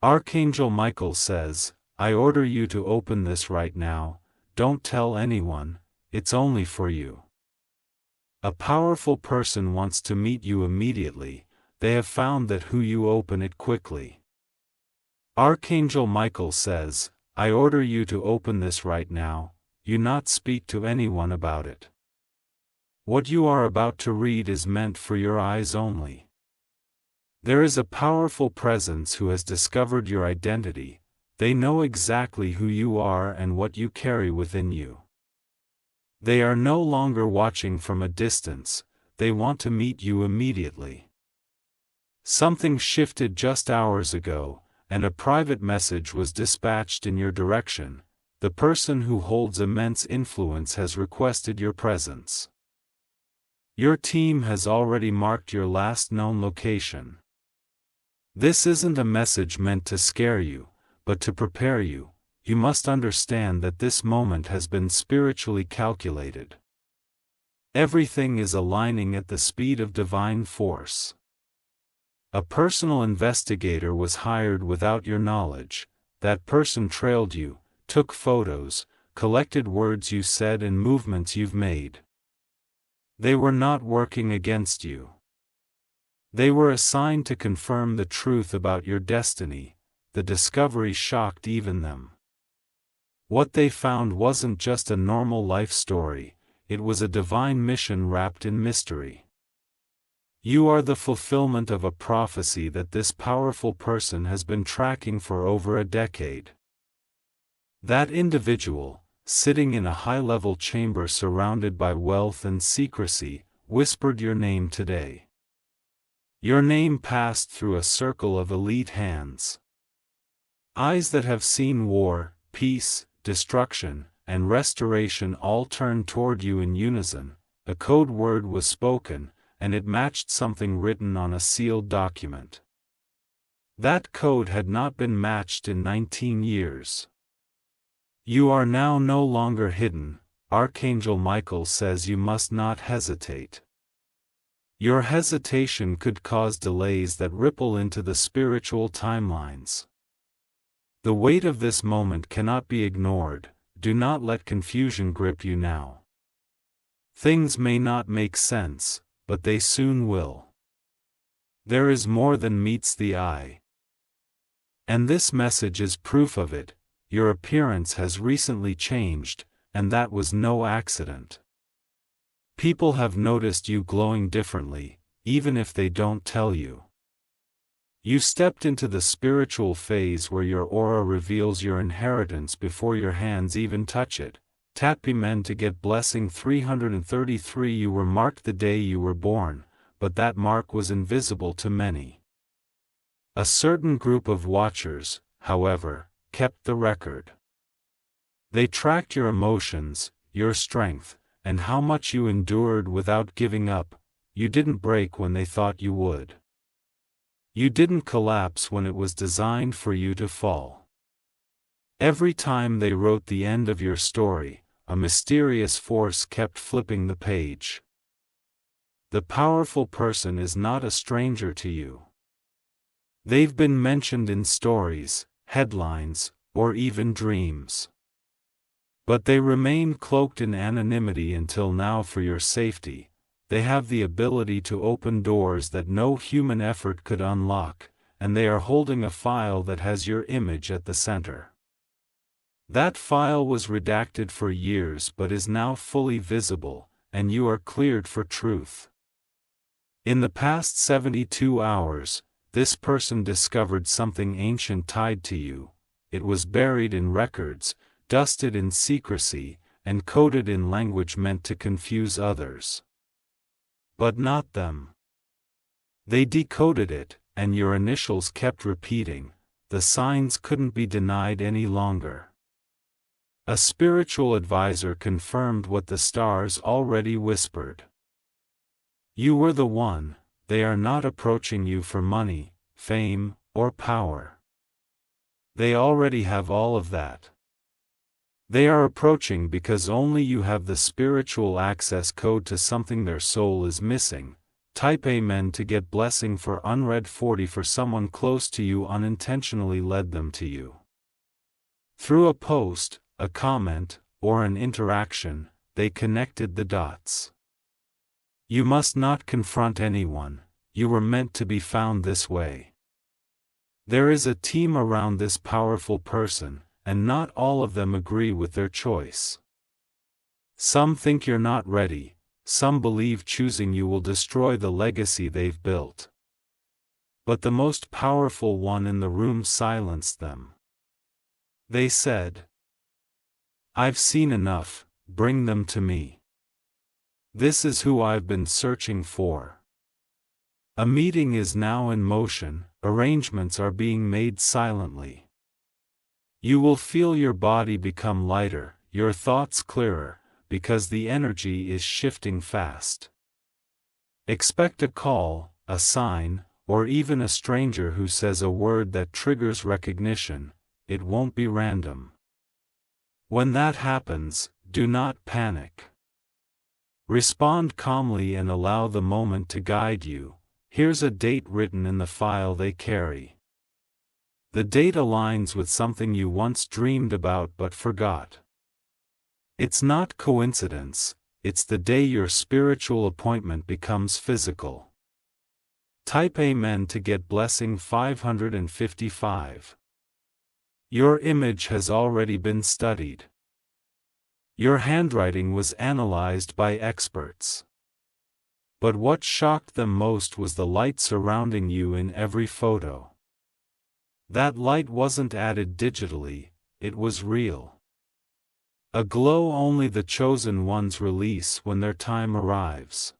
Archangel Michael says, I order you to open this right now, don't tell anyone, it's only for you. A powerful person wants to meet you immediately, they have found that who you open it quickly. Archangel Michael says, I order you to open this right now, you not speak to anyone about it. What you are about to read is meant for your eyes only. There is a powerful presence who has discovered your identity, they know exactly who you are and what you carry within you. They are no longer watching from a distance, they want to meet you immediately. Something shifted just hours ago, and a private message was dispatched in your direction. The person who holds immense influence has requested your presence. Your team has already marked your last known location. This isn't a message meant to scare you, but to prepare you. You must understand that this moment has been spiritually calculated. Everything is aligning at the speed of divine force. A personal investigator was hired without your knowledge. That person trailed you, took photos, collected words you said and movements you've made. They were not working against you. They were assigned to confirm the truth about your destiny. The discovery shocked even them. What they found wasn't just a normal life story, it was a divine mission wrapped in mystery. You are the fulfillment of a prophecy that this powerful person has been tracking for over a decade. That individual, sitting in a high-level chamber surrounded by wealth and secrecy, whispered your name today. Your name passed through a circle of elite hands. Eyes that have seen war, peace, destruction, and restoration all turned toward you in unison. A code word was spoken, and it matched something written on a sealed document. That code had not been matched in 19 years. You are now no longer hidden. Archangel Michael says you must not hesitate. Your hesitation could cause delays that ripple into the spiritual timelines. The weight of this moment cannot be ignored. Do not let confusion grip you now. Things may not make sense, but they soon will. There is more than meets the eye. And this message is proof of it. Your appearance has recently changed, and that was no accident. People have noticed you glowing differently, even if they don't tell you. You stepped into the spiritual phase where your aura reveals your inheritance before your hands even touch it. Tatpimen to get blessing 333. You were marked the day you were born, but that mark was invisible to many. A certain group of watchers, however, kept the record. They tracked your emotions, your strength, and how much you endured without giving up. You didn't break when they thought you would. You didn't collapse when it was designed for you to fall. Every time they wrote the end of your story, a mysterious force kept flipping the page. The powerful person is not a stranger to you. They've been mentioned in stories, headlines, or even dreams. But they remain cloaked in anonymity until now. For your safety, they have the ability to open doors that no human effort could unlock, and they are holding a file that has your image at the center. That file was redacted for years but is now fully visible, and you are cleared for truth. In the past 72 hours, this person discovered something ancient tied to you. It was buried in records, dusted in secrecy, and coded in language meant to confuse others. But not them. They decoded it, and your initials kept repeating. The signs couldn't be denied any longer. A spiritual advisor confirmed what the stars already whispered. You were the one. They are not approaching you for money, fame, or power. They already have all of that. They are approaching because only you have the spiritual access code to something their soul is missing. Type Amen to get blessing for unread 40 for someone close to you unintentionally led them to you. Through a post, a comment, or an interaction, they connected the dots. You must not confront anyone, you were meant to be found this way. There is a team around this powerful person, and not all of them agree with their choice. Some think you're not ready, some believe choosing you will destroy the legacy they've built. But the most powerful one in the room silenced them. They said, "I've seen enough, bring them to me. This is who I've been searching for." A meeting is now in motion, arrangements are being made silently. You will feel your body become lighter, your thoughts clearer, because the energy is shifting fast. Expect a call, a sign, or even a stranger who says a word that triggers recognition. It won't be random. When that happens, do not panic. Respond calmly and allow the moment to guide you. Here's a date written in the file they carry. The date aligns with something you once dreamed about but forgot. It's not coincidence, it's the day your spiritual appointment becomes physical. Type Amen to get blessing 555. Your image has already been studied. Your handwriting was analyzed by experts. But what shocked them most was the light surrounding you in every photo. That light wasn't added digitally, it was real. A glow only the chosen ones release when their time arrives.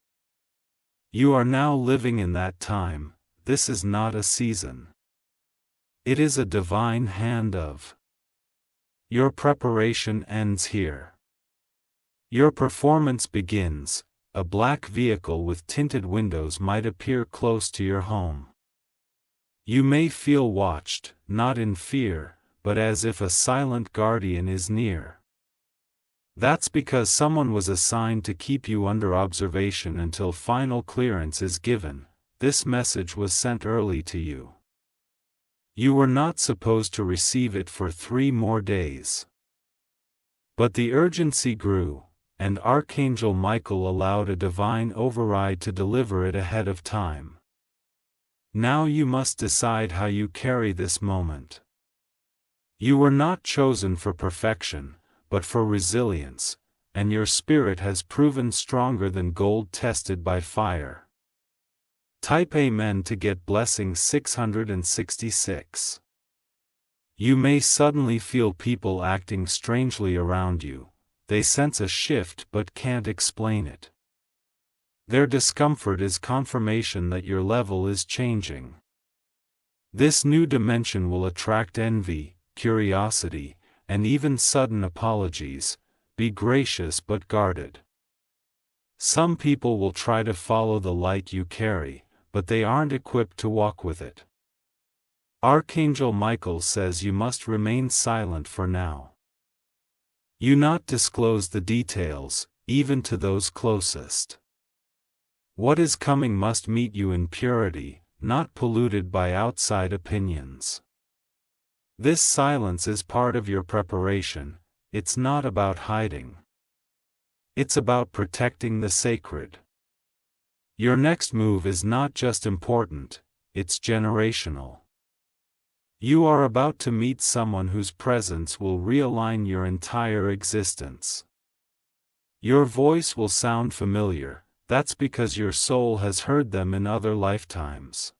You are now living in that time, this is not a season. It is a divine hand of. Your preparation ends here. Your performance begins. A black vehicle with tinted windows might appear close to your home. You may feel watched, not in fear, but as if a silent guardian is near. That's because someone was assigned to keep you under observation until final clearance is given. This message was sent early to you. You were not supposed to receive it for 3 more days. But the urgency grew, and Archangel Michael allowed a divine override to deliver it ahead of time. Now you must decide how you carry this moment. You were not chosen for perfection, but for resilience, and your spirit has proven stronger than gold tested by fire. Type Amen to get blessing 666. You may suddenly feel people acting strangely around you. They sense a shift but can't explain it. Their discomfort is confirmation that your level is changing. This new dimension will attract envy, curiosity, and even sudden apologies. Be gracious but guarded. Some people will try to follow the light you carry, but they aren't equipped to walk with it. Archangel Michael says you must remain silent for now. You not disclose the details, even to those closest. What is coming must meet you in purity, not polluted by outside opinions. This silence is part of your preparation, it's not about hiding. It's about protecting the sacred. Your next move is not just important, it's generational. You are about to meet someone whose presence will realign your entire existence. Your voice will sound familiar, that's because your soul has heard them in other lifetimes.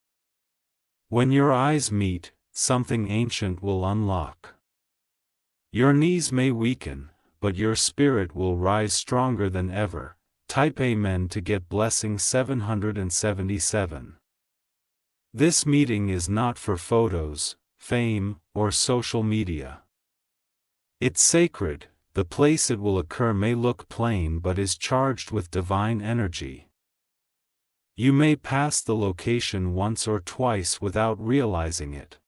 When your eyes meet, something ancient will unlock. Your knees may weaken, but your spirit will rise stronger than ever. Type Amen to get blessing 777. This meeting is not for photos, fame, or social media. It's sacred. The place it will occur may look plain but is charged with divine energy. You may pass the location once or twice without realizing it.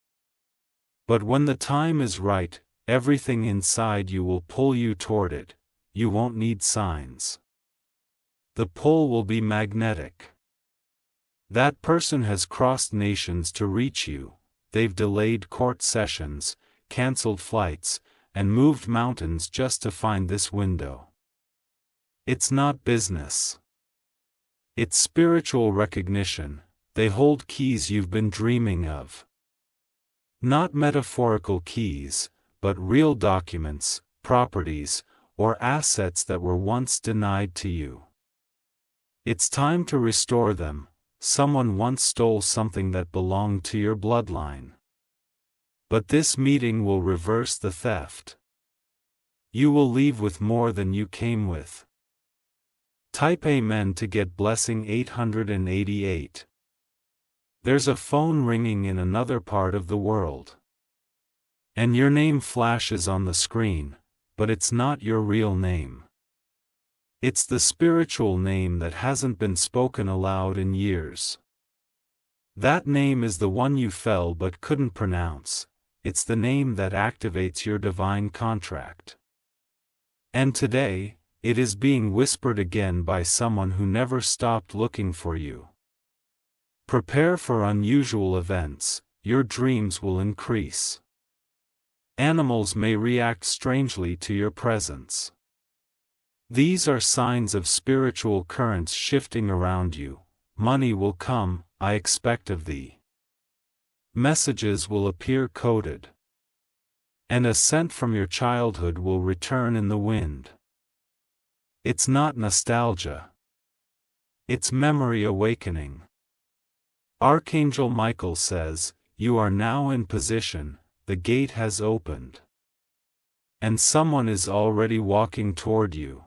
But when the time is right, everything inside you will pull you toward it. You won't need signs. The pull will be magnetic. That person has crossed nations to reach you. They've delayed court sessions, canceled flights, and moved mountains just to find this window. It's not business. It's spiritual recognition. They hold keys you've been dreaming of. Not metaphorical keys, but real documents, properties, or assets that were once denied to you. It's time to restore them. Someone once stole something that belonged to your bloodline. But this meeting will reverse the theft. You will leave with more than you came with. Type Amen to get blessing 888. There's a phone ringing in another part of the world. And your name flashes on the screen, but it's not your real name. It's the spiritual name that hasn't been spoken aloud in years. That name is the one you fell but couldn't pronounce. It's the name that activates your divine contract. And today, it is being whispered again by someone who never stopped looking for you. Prepare for unusual events. Your dreams will increase. Animals may react strangely to your presence. These are signs of spiritual currents shifting around you. Money will come, I expect of thee. Messages will appear coded. And a scent from your childhood will return in the wind. It's not nostalgia. It's memory awakening. Archangel Michael says, "You are now in position, the gate has opened. And someone is already walking toward you."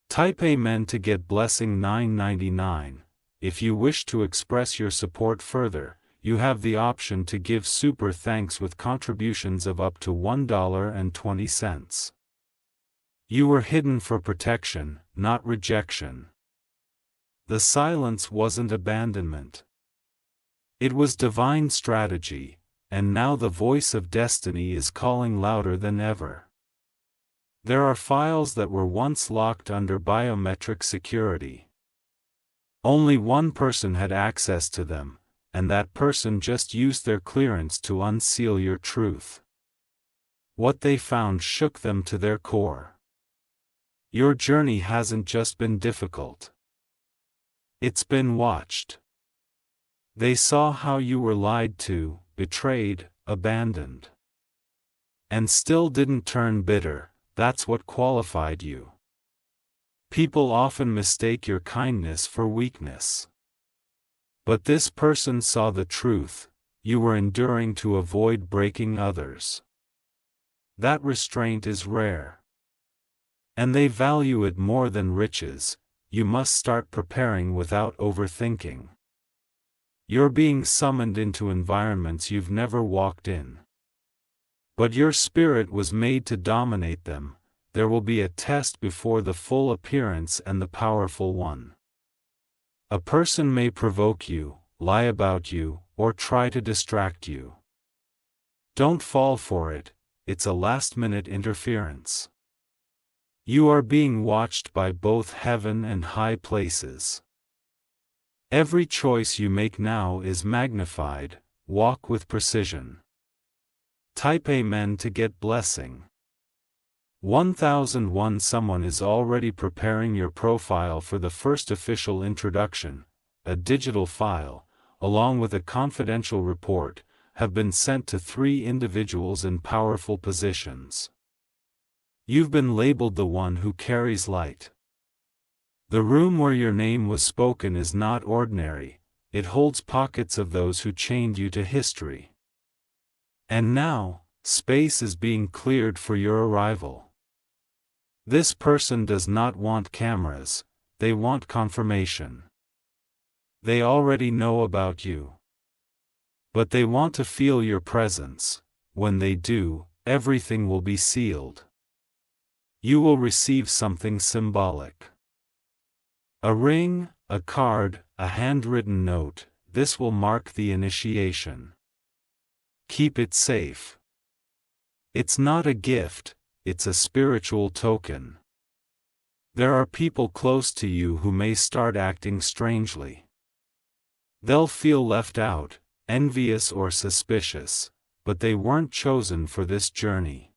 Type Amen to get blessing 999. If you wish to express your support further, you have the option to give super thanks with contributions of up to $1.20. You were hidden for protection, not rejection. The silence wasn't abandonment. It was divine strategy, and now the voice of destiny is calling louder than ever. There are files that were once locked under biometric security. Only one person had access to them, and that person just used their clearance to unseal your truth. What they found shook them to their core. Your journey hasn't just been difficult. It's been watched. They saw how you were lied to, betrayed, abandoned. And still didn't turn bitter. That's what qualified you. People often mistake your kindness for weakness. But this person saw the truth. You were enduring to avoid breaking others. That restraint is rare. And they value it more than riches. You must start preparing without overthinking. You're being summoned into environments you've never walked in. But your spirit was made to dominate them. There will be a test before the full appearance and the powerful one. A person may provoke you, lie about you, or try to distract you. Don't fall for it. It's a last-minute interference. You are being watched by both heaven and high places. Every choice you make now is magnified. Walk with precision. Type Amen to get blessing. 1001. Someone is already preparing your profile for the first official introduction. A digital file, along with a confidential report, have been sent to 3 individuals in powerful positions. You've been labeled the one who carries light. The room where your name was spoken is not ordinary. It holds pockets of those who chained you to history. And now, space is being cleared for your arrival. This person does not want cameras, they want confirmation. They already know about you. But they want to feel your presence. When they do, everything will be sealed. You will receive something symbolic. A ring, a card, a handwritten note. This will mark the initiation. Keep it safe. It's not a gift, it's a spiritual token. There are people close to you who may start acting strangely. They'll feel left out, envious or suspicious, but they weren't chosen for this journey.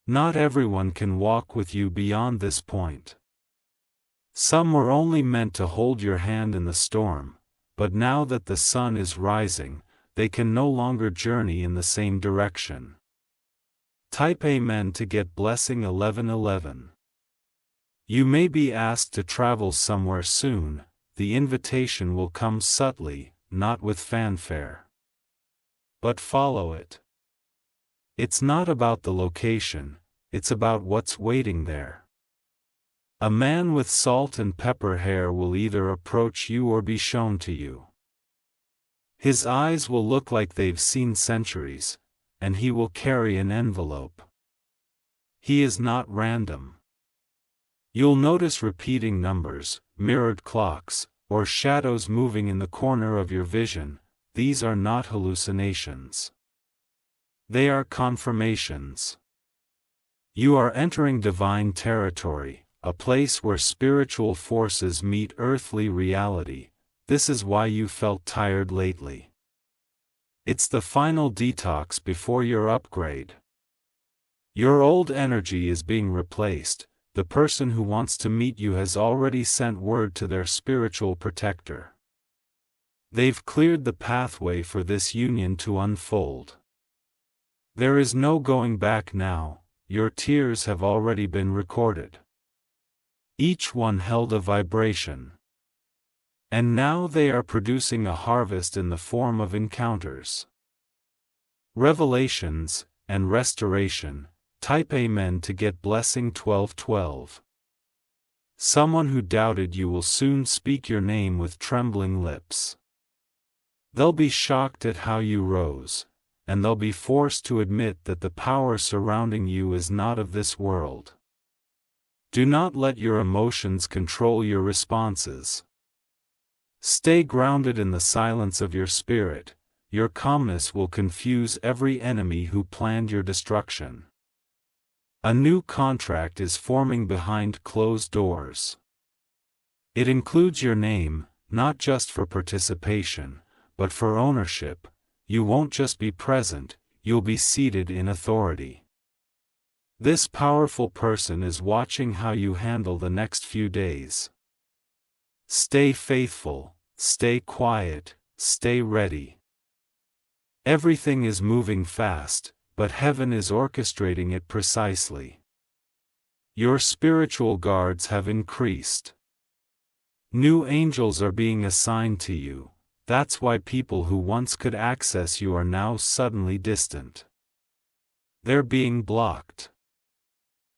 Not everyone can walk with you beyond this point. Some were only meant to hold your hand in the storm, but now that the sun is rising, they can no longer journey in the same direction. Type Amen to get blessing 1111. You may be asked to travel somewhere soon. The invitation will come subtly, not with fanfare. But follow it. It's not about the location, it's about what's waiting there. A man with salt and pepper hair will either approach you or be shown to you. His eyes will look like they've seen centuries, and he will carry an envelope. He is not random. You'll notice repeating numbers, mirrored clocks, or shadows moving in the corner of your vision. These are not hallucinations. They are confirmations. You are entering divine territory, a place where spiritual forces meet earthly reality. This is why you felt tired lately. It's the final detox before your upgrade. Your old energy is being replaced. The person who wants to meet you has already sent word to their spiritual protector. They've cleared the pathway for this union to unfold. There is no going back now, your tears have already been recorded. Each one held a vibration. And now they are producing a harvest in the form of encounters, revelations, and restoration. Type Amen to get blessing 1212. Someone who doubted you will soon speak your name with trembling lips. They'll be shocked at how you rose, and they'll be forced to admit that the power surrounding you is not of this world. Do not let your emotions control your responses. Stay grounded in the silence of your spirit. Your calmness will confuse every enemy who planned your destruction. A new contract is forming behind closed doors. It includes your name, not just for participation, but for ownership. You won't just be present, you'll be seated in authority. This powerful person is watching how you handle the next few days. Stay faithful, stay quiet, stay ready. Everything is moving fast, but heaven is orchestrating it precisely. Your spiritual guards have increased. New angels are being assigned to you. That's why people who once could access you are now suddenly distant. They're being blocked.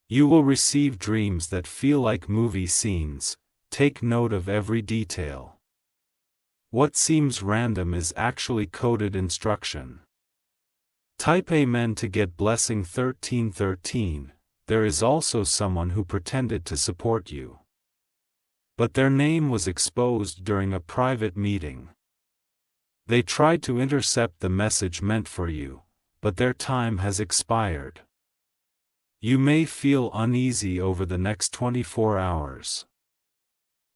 You will receive dreams that feel like movie scenes. Take note of every detail. What seems random is actually coded instruction. Type Amen to get blessing 1313. There is also someone who pretended to support you, but their name was exposed during a private meeting. They tried to intercept the message meant for you, but their time has expired. You may feel uneasy over the next 24 hours.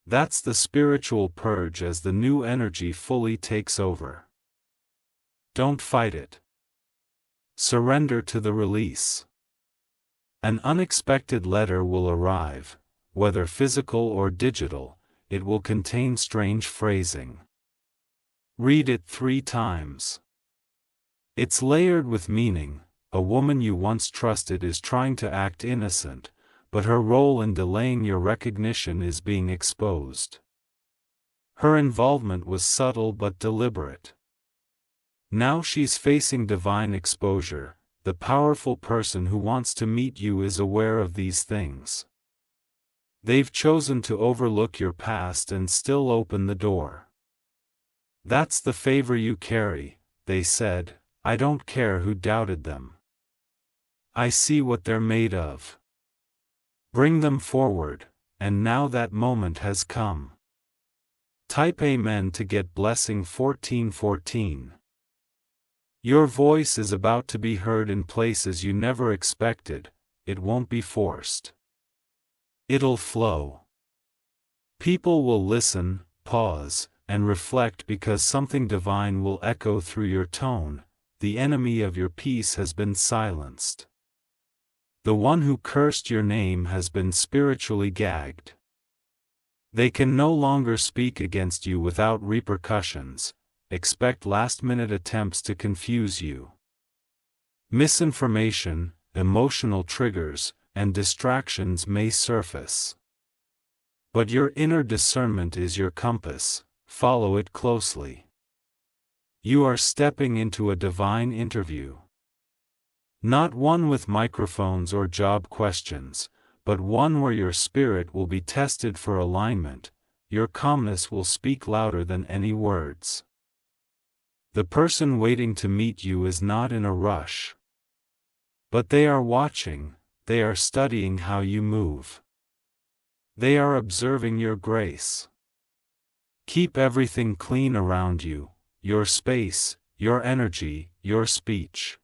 That's the spiritual purge as the new energy fully takes over. Don't fight it. Surrender to the release. An unexpected letter will arrive, whether physical or digital. It will contain strange phrasing. Read it 3 times. It's layered with meaning. A woman you once trusted is trying to act innocent, but her role in delaying your recognition is being exposed. Her involvement was subtle but deliberate. Now she's facing divine exposure. The powerful person who wants to meet you is aware of these things. They've chosen to overlook your past and still open the door. That's the favor you carry, they said. I don't care who doubted them. I see what they're made of. Bring them forward, and now that moment has come. Type Amen to get blessing 1414. Your voice is about to be heard in places you never expected. It won't be forced. It'll flow. People will listen, pause, and reflect because something divine will echo through your tone. The enemy of your peace has been silenced. The one who cursed your name has been spiritually gagged. They can no longer speak against you without repercussions. Expect last-minute attempts to confuse you. Misinformation, emotional triggers, and distractions may surface. But your inner discernment is your compass. Follow it closely. You are stepping into a divine interview. Not one with microphones or job questions, but one where your spirit will be tested for alignment. Your calmness will speak louder than any words. The person waiting to meet you is not in a rush. But they are watching, they are studying how you move. They are observing your grace. Keep everything clean around you, your space, your energy, your speech.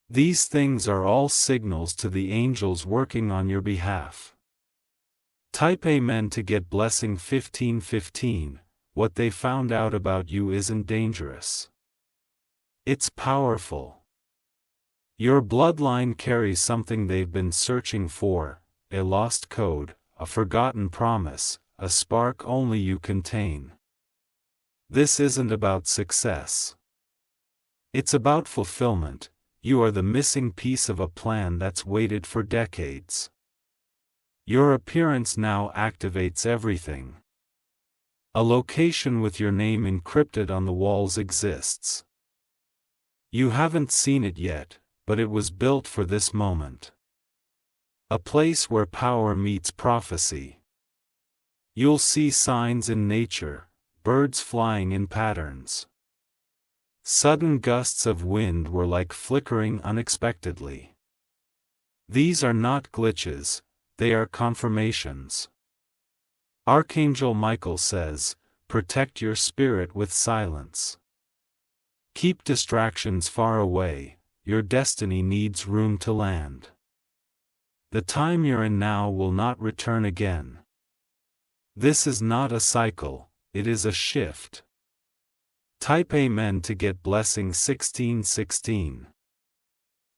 These things are all signals to the angels working on your behalf. Type Amen to get blessing 1515. What they found out about you isn't dangerous. It's powerful. Your bloodline carries something they've been searching for, a lost code, a forgotten promise, a spark only you contain. This isn't about success. It's about fulfillment. You are the missing piece of a plan that's waited for decades. Your appearance now activates everything. A location with your name encrypted on the walls exists. You haven't seen it yet, but it was built for this moment. A place where power meets prophecy. You'll see signs in nature, birds flying in patterns. Sudden gusts of wind were like flickering unexpectedly. These are not glitches, they are confirmations. Archangel Michael says, protect your spirit with silence. Keep distractions far away, your destiny needs room to land. The time you're in now will not return again. This is not a cycle, it is a shift. Type Amen to get blessing 1616.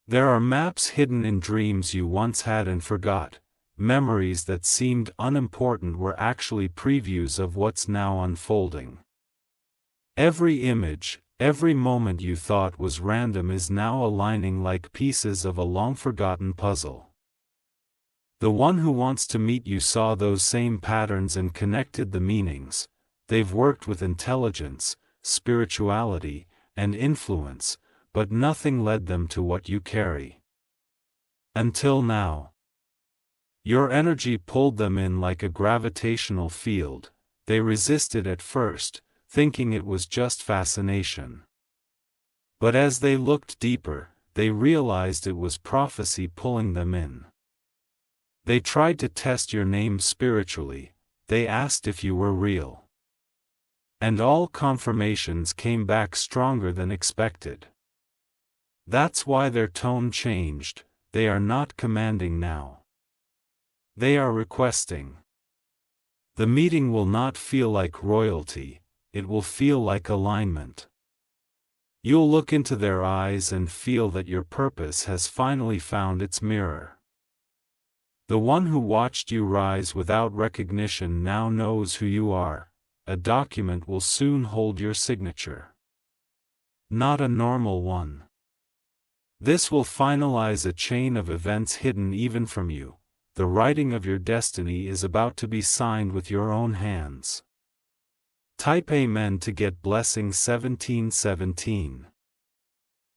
There are maps hidden in dreams you once had and forgot. Memories that seemed unimportant were actually previews of what's now unfolding. Every image, every moment you thought was random is now aligning like pieces of a long-forgotten puzzle. The one who wants to meet you saw those same patterns and connected the meanings. They've worked with intelligence, spirituality, and influence, but nothing led them to what you carry. Until now. Your energy pulled them in like a gravitational field. They resisted at first, thinking it was just fascination. But as they looked deeper, they realized it was prophecy pulling them in. They tried to test your name spiritually, they asked if you were real. And all confirmations came back stronger than expected. That's why their tone changed. They are not commanding now. They are requesting. The meeting will not feel like royalty, it will feel like alignment. You'll look into their eyes and feel that your purpose has finally found its mirror. The one who watched you rise without recognition now knows who you are. A document will soon hold your signature. Not a normal one. This will finalize a chain of events hidden even from you. The writing of your destiny is about to be signed with your own hands. Type Amen to get blessing 1717.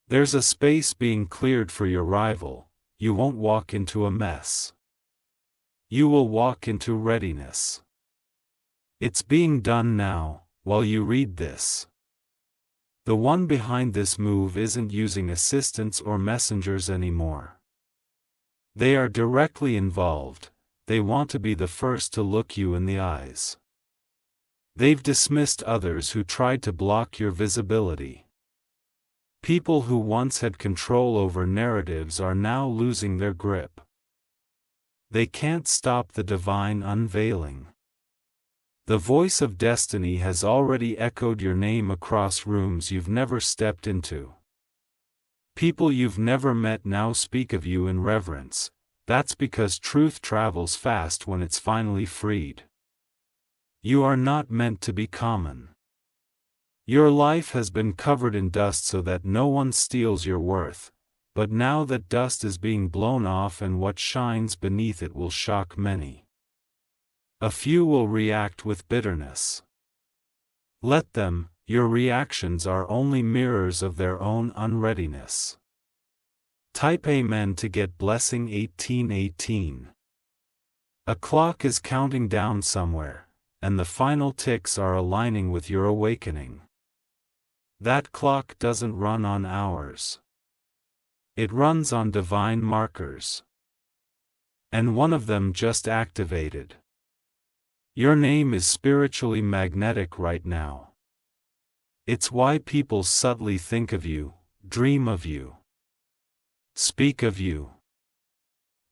There's a space being cleared for your rival. You won't walk into a mess. You will walk into readiness. It's being done now, while you read this. The one behind this move isn't using assistants or messengers anymore. They are directly involved, they want to be the first to look you in the eyes. They've dismissed others who tried to block your visibility. People who once had control over narratives are now losing their grip. They can't stop the divine unveiling. The voice of destiny has already echoed your name across rooms you've never stepped into. People you've never met now speak of you in reverence. That's because truth travels fast when it's finally freed. You are not meant to be common. Your life has been covered in dust so that no one steals your worth, but now that dust is being blown off and what shines beneath it will shock many. A few will react with bitterness. Let them, your reactions are only mirrors of their own unreadiness. Type Amen to get blessing 1818. A clock is counting down somewhere, and the final ticks are aligning with your awakening. That clock doesn't run on hours. It runs on divine markers. And one of them just activated. Your name is spiritually magnetic right now. It's why people subtly think of you, dream of you, speak of you.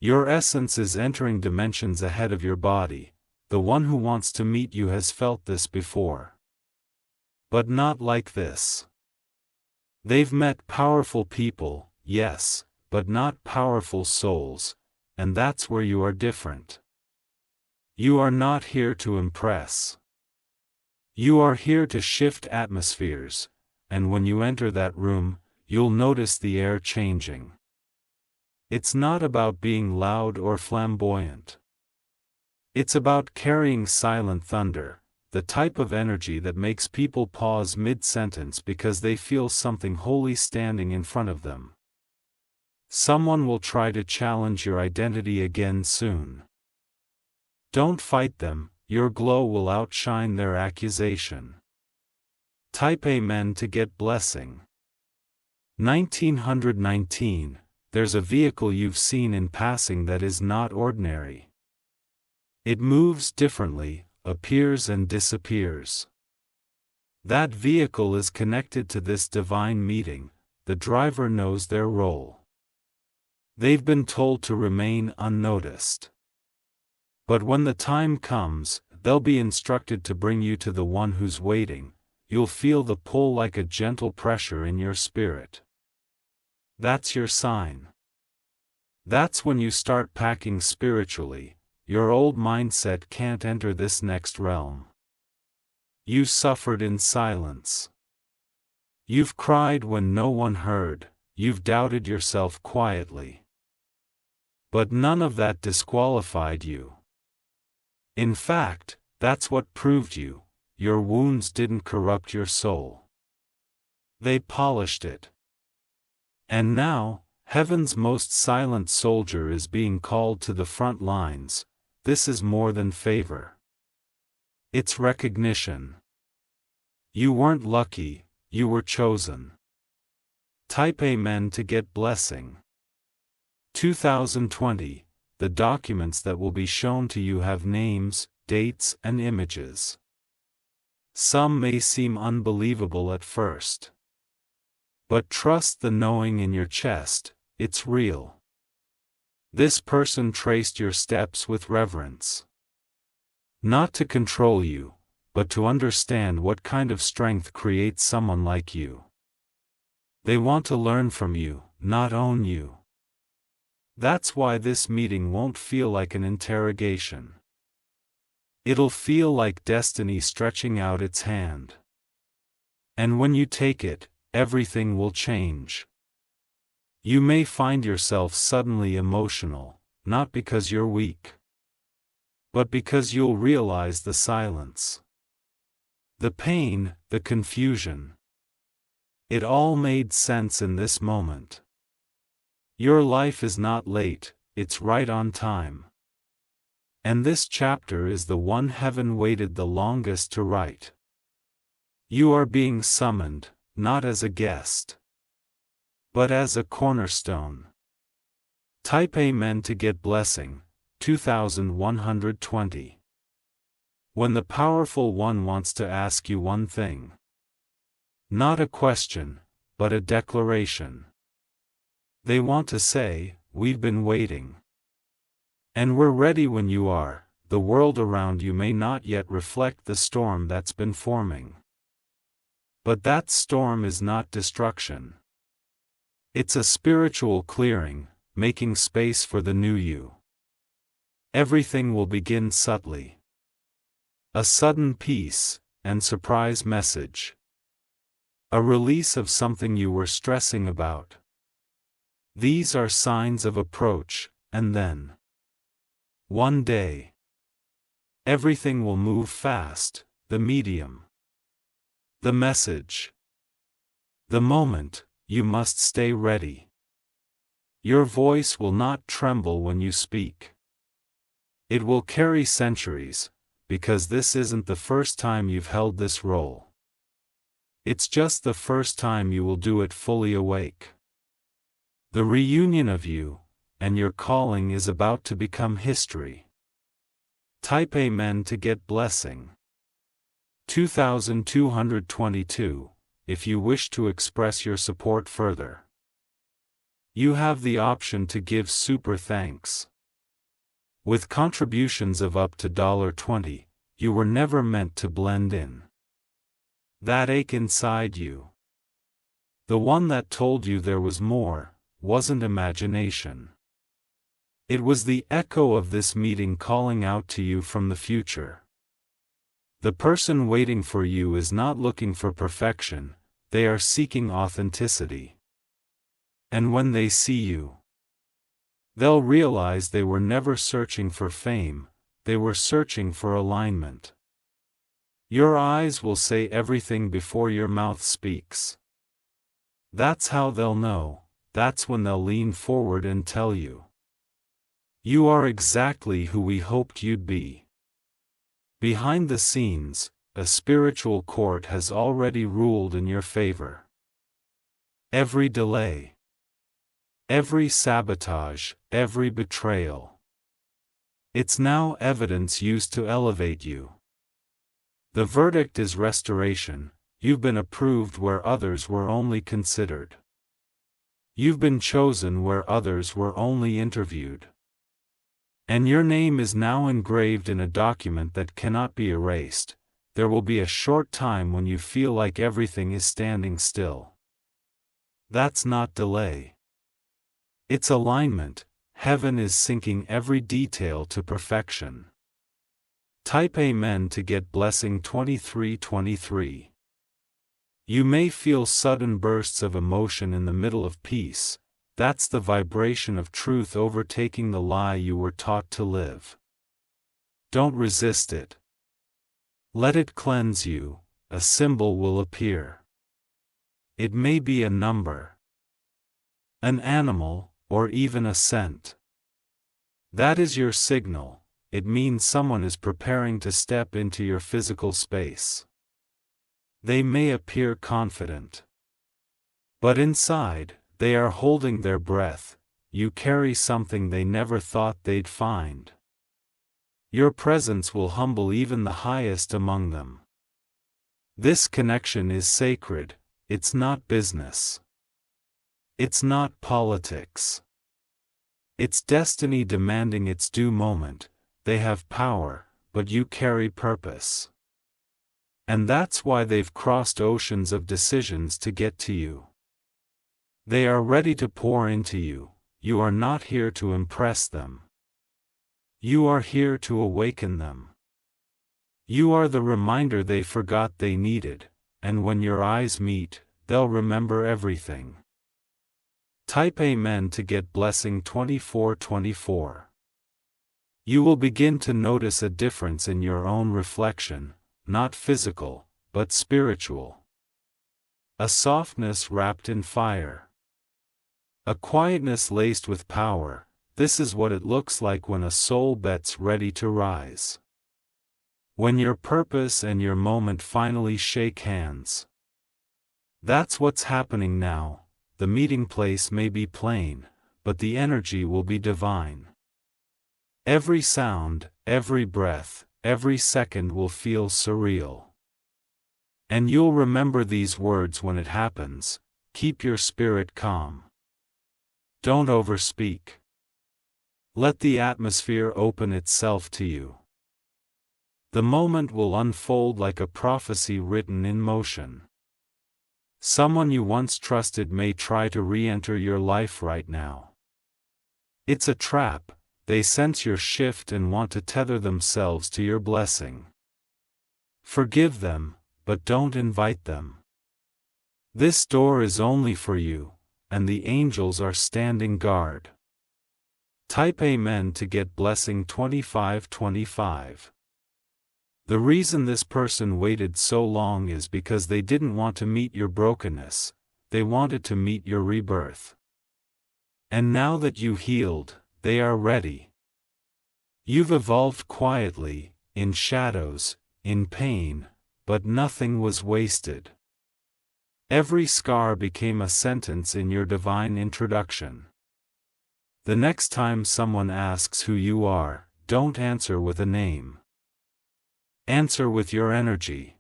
Your essence is entering dimensions ahead of your body. The one who wants to meet you has felt this before. But not like this. They've met powerful people, yes, but not powerful souls, and that's where you are different. You are not here to impress. You are here to shift atmospheres, and when you enter that room, you'll notice the air changing. It's not about being loud or flamboyant. It's about carrying silent thunder, the type of energy that makes people pause mid-sentence because they feel something holy standing in front of them. Someone will try to challenge your identity again soon. Don't fight them, your glow will outshine their accusation. Type Amen to get blessing. 1919, there's a vehicle you've seen in passing that is not ordinary. It moves differently, appears and disappears. That vehicle is connected to this divine meeting. The driver knows their role. They've been told to remain unnoticed. But when the time comes, they'll be instructed to bring you to the one who's waiting. You'll feel the pull like a gentle pressure in your spirit. That's your sign. That's when you start packing spiritually. Your old mindset can't enter this next realm. You suffered in silence. You've cried when no one heard. You've doubted yourself quietly. But none of that disqualified you. In fact, that's what proved you. Your wounds didn't corrupt your soul. They polished it. And now, heaven's most silent soldier is being called to the front lines. This is more than favor. It's recognition. You weren't lucky, you were chosen. Type Amen to get blessing. 2020, the documents that will be shown to you have names, dates, and images. Some may seem unbelievable at first. But trust the knowing in your chest, it's real. This person traced your steps with reverence. Not to control you, but to understand what kind of strength creates someone like you. They want to learn from you, not own you. That's why this meeting won't feel like an interrogation. It'll feel like destiny stretching out its hand. And when you take it, everything will change. You may find yourself suddenly emotional, not because you're weak, but because you'll realize the silence. The pain, the confusion. It all made sense in this moment. Your life is not late, it's right on time. And this chapter is the one heaven waited the longest to write. You are being summoned, not as a guest, but as a cornerstone. Type Amen to get blessing. 2120. When the powerful one wants to ask you one thing. Not a question, but a declaration. They want to say, we've been waiting. And we're ready when you are. the world around you may not yet reflect the storm that's been forming. But that storm is not destruction. It's a spiritual clearing, making space for the new you. Everything will begin subtly. A sudden peace and surprise message. A release of something you were stressing about. These are signs of approach, and then, one day, everything will move fast, the medium. The message. The moment, you must stay ready. Your voice will not tremble when you speak. It will carry centuries, because this isn't the first time you've held this role. It's just the first time you will do it fully awake. The reunion of you and your calling is about to become history. Type Amen to get blessing. 2222, if you wish to express your support further. You have the option to give super thanks. With contributions of up to $20, you were never meant to blend in. That ache inside you, the one that told you there was more, wasn't imagination. It was the echo of this meeting calling out to you from the future. The person waiting for you is not looking for perfection, they are seeking authenticity. And when they see you, they'll realize they were never searching for fame, they were searching for alignment. Your eyes will say everything before your mouth speaks. That's how they'll know, that's when they'll lean forward and tell you. You are exactly who we hoped you'd be. Behind the scenes, a spiritual court has already ruled in your favor. Every delay, every sabotage, every betrayal. It's now evidence used to elevate you. The verdict is restoration, you've been approved where others were only considered. You've been chosen where others were only interviewed. And your name is now engraved in a document that cannot be erased. There will be a short time when you feel like everything is standing still. That's not delay. It's alignment. Heaven is syncing every detail to perfection. Type Amen to get blessing 2323. You may feel sudden bursts of emotion in the middle of peace. That's the vibration of truth overtaking the lie you were taught to live. Don't resist it. Let it cleanse you, a symbol will appear. It may be a number, an animal, or even a scent. That is your signal, it means someone is preparing to step into your physical space. They may appear confident, but inside, they are holding their breath. You carry something they never thought they'd find. Your presence will humble even the highest among them. This connection is sacred, it's not business. It's not politics. It's destiny demanding its due moment. They have power, but you carry purpose. And that's why they've crossed oceans of decisions to get to you. They are ready to pour into you. You are not here to impress them. You are here to awaken them. You are the reminder they forgot they needed, and when your eyes meet, they'll remember everything. Type Amen to get blessing 2424. You will begin to notice a difference in your own reflection, not physical, but spiritual. A softness wrapped in fire. A quietness laced with power. This is what it looks like when a soul bet's ready to rise. When your purpose and your moment finally shake hands. That's what's happening now. The meeting place may be plain, but the energy will be divine. Every sound, every breath, every second will feel surreal. And you'll remember these words when it happens. Keep your spirit calm. Don't overspeak. Let the atmosphere open itself to you. The moment will unfold like a prophecy written in motion. Someone you once trusted may try to re-enter your life right now. It's a trap. They sense your shift and want to tether themselves to your blessing. Forgive them, but don't invite them. This door is only for you, and the angels are standing guard. Type Amen to get blessing 2525. The reason this person waited so long is because they didn't want to meet your brokenness, they wanted to meet your rebirth. And now that you healed, they are ready. You've evolved quietly, in shadows, in pain, but nothing was wasted. Every scar became a sentence in your divine introduction. The next time someone asks who you are, don't answer with a name. Answer with your energy.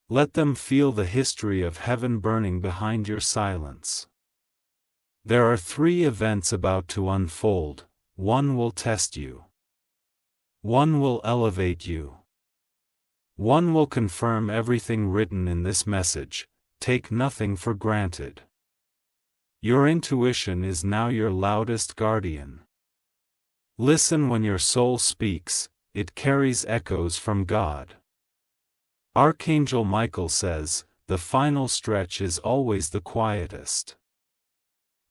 Let them feel the history of heaven burning behind your silence. There are 3 events about to unfold. 1 will test you. 1 will elevate you. 1 will confirm everything written in this message. Take nothing for granted. Your intuition is now your loudest guardian. Listen when your soul speaks, it carries echoes from God. Archangel Michael says, the final stretch is always the quietest.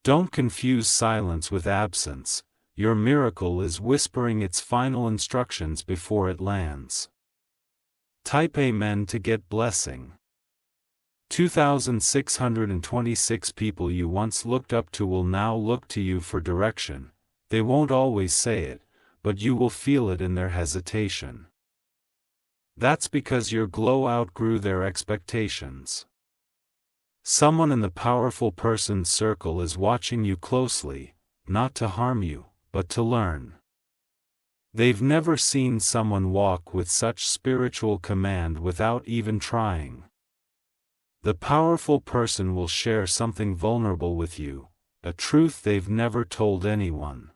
Don't confuse silence with absence. Your miracle is whispering its final instructions before it lands. Type Amen to get blessing. 2,626 people you once looked up to will now look to you for direction. They won't always say it, but you will feel it in their hesitation. That's because your glow outgrew their expectations. Someone in the powerful person's circle is watching you closely, not to harm you, but to learn. They've never seen someone walk with such spiritual command without even trying. The powerful person will share something vulnerable with you, a truth they've never told anyone.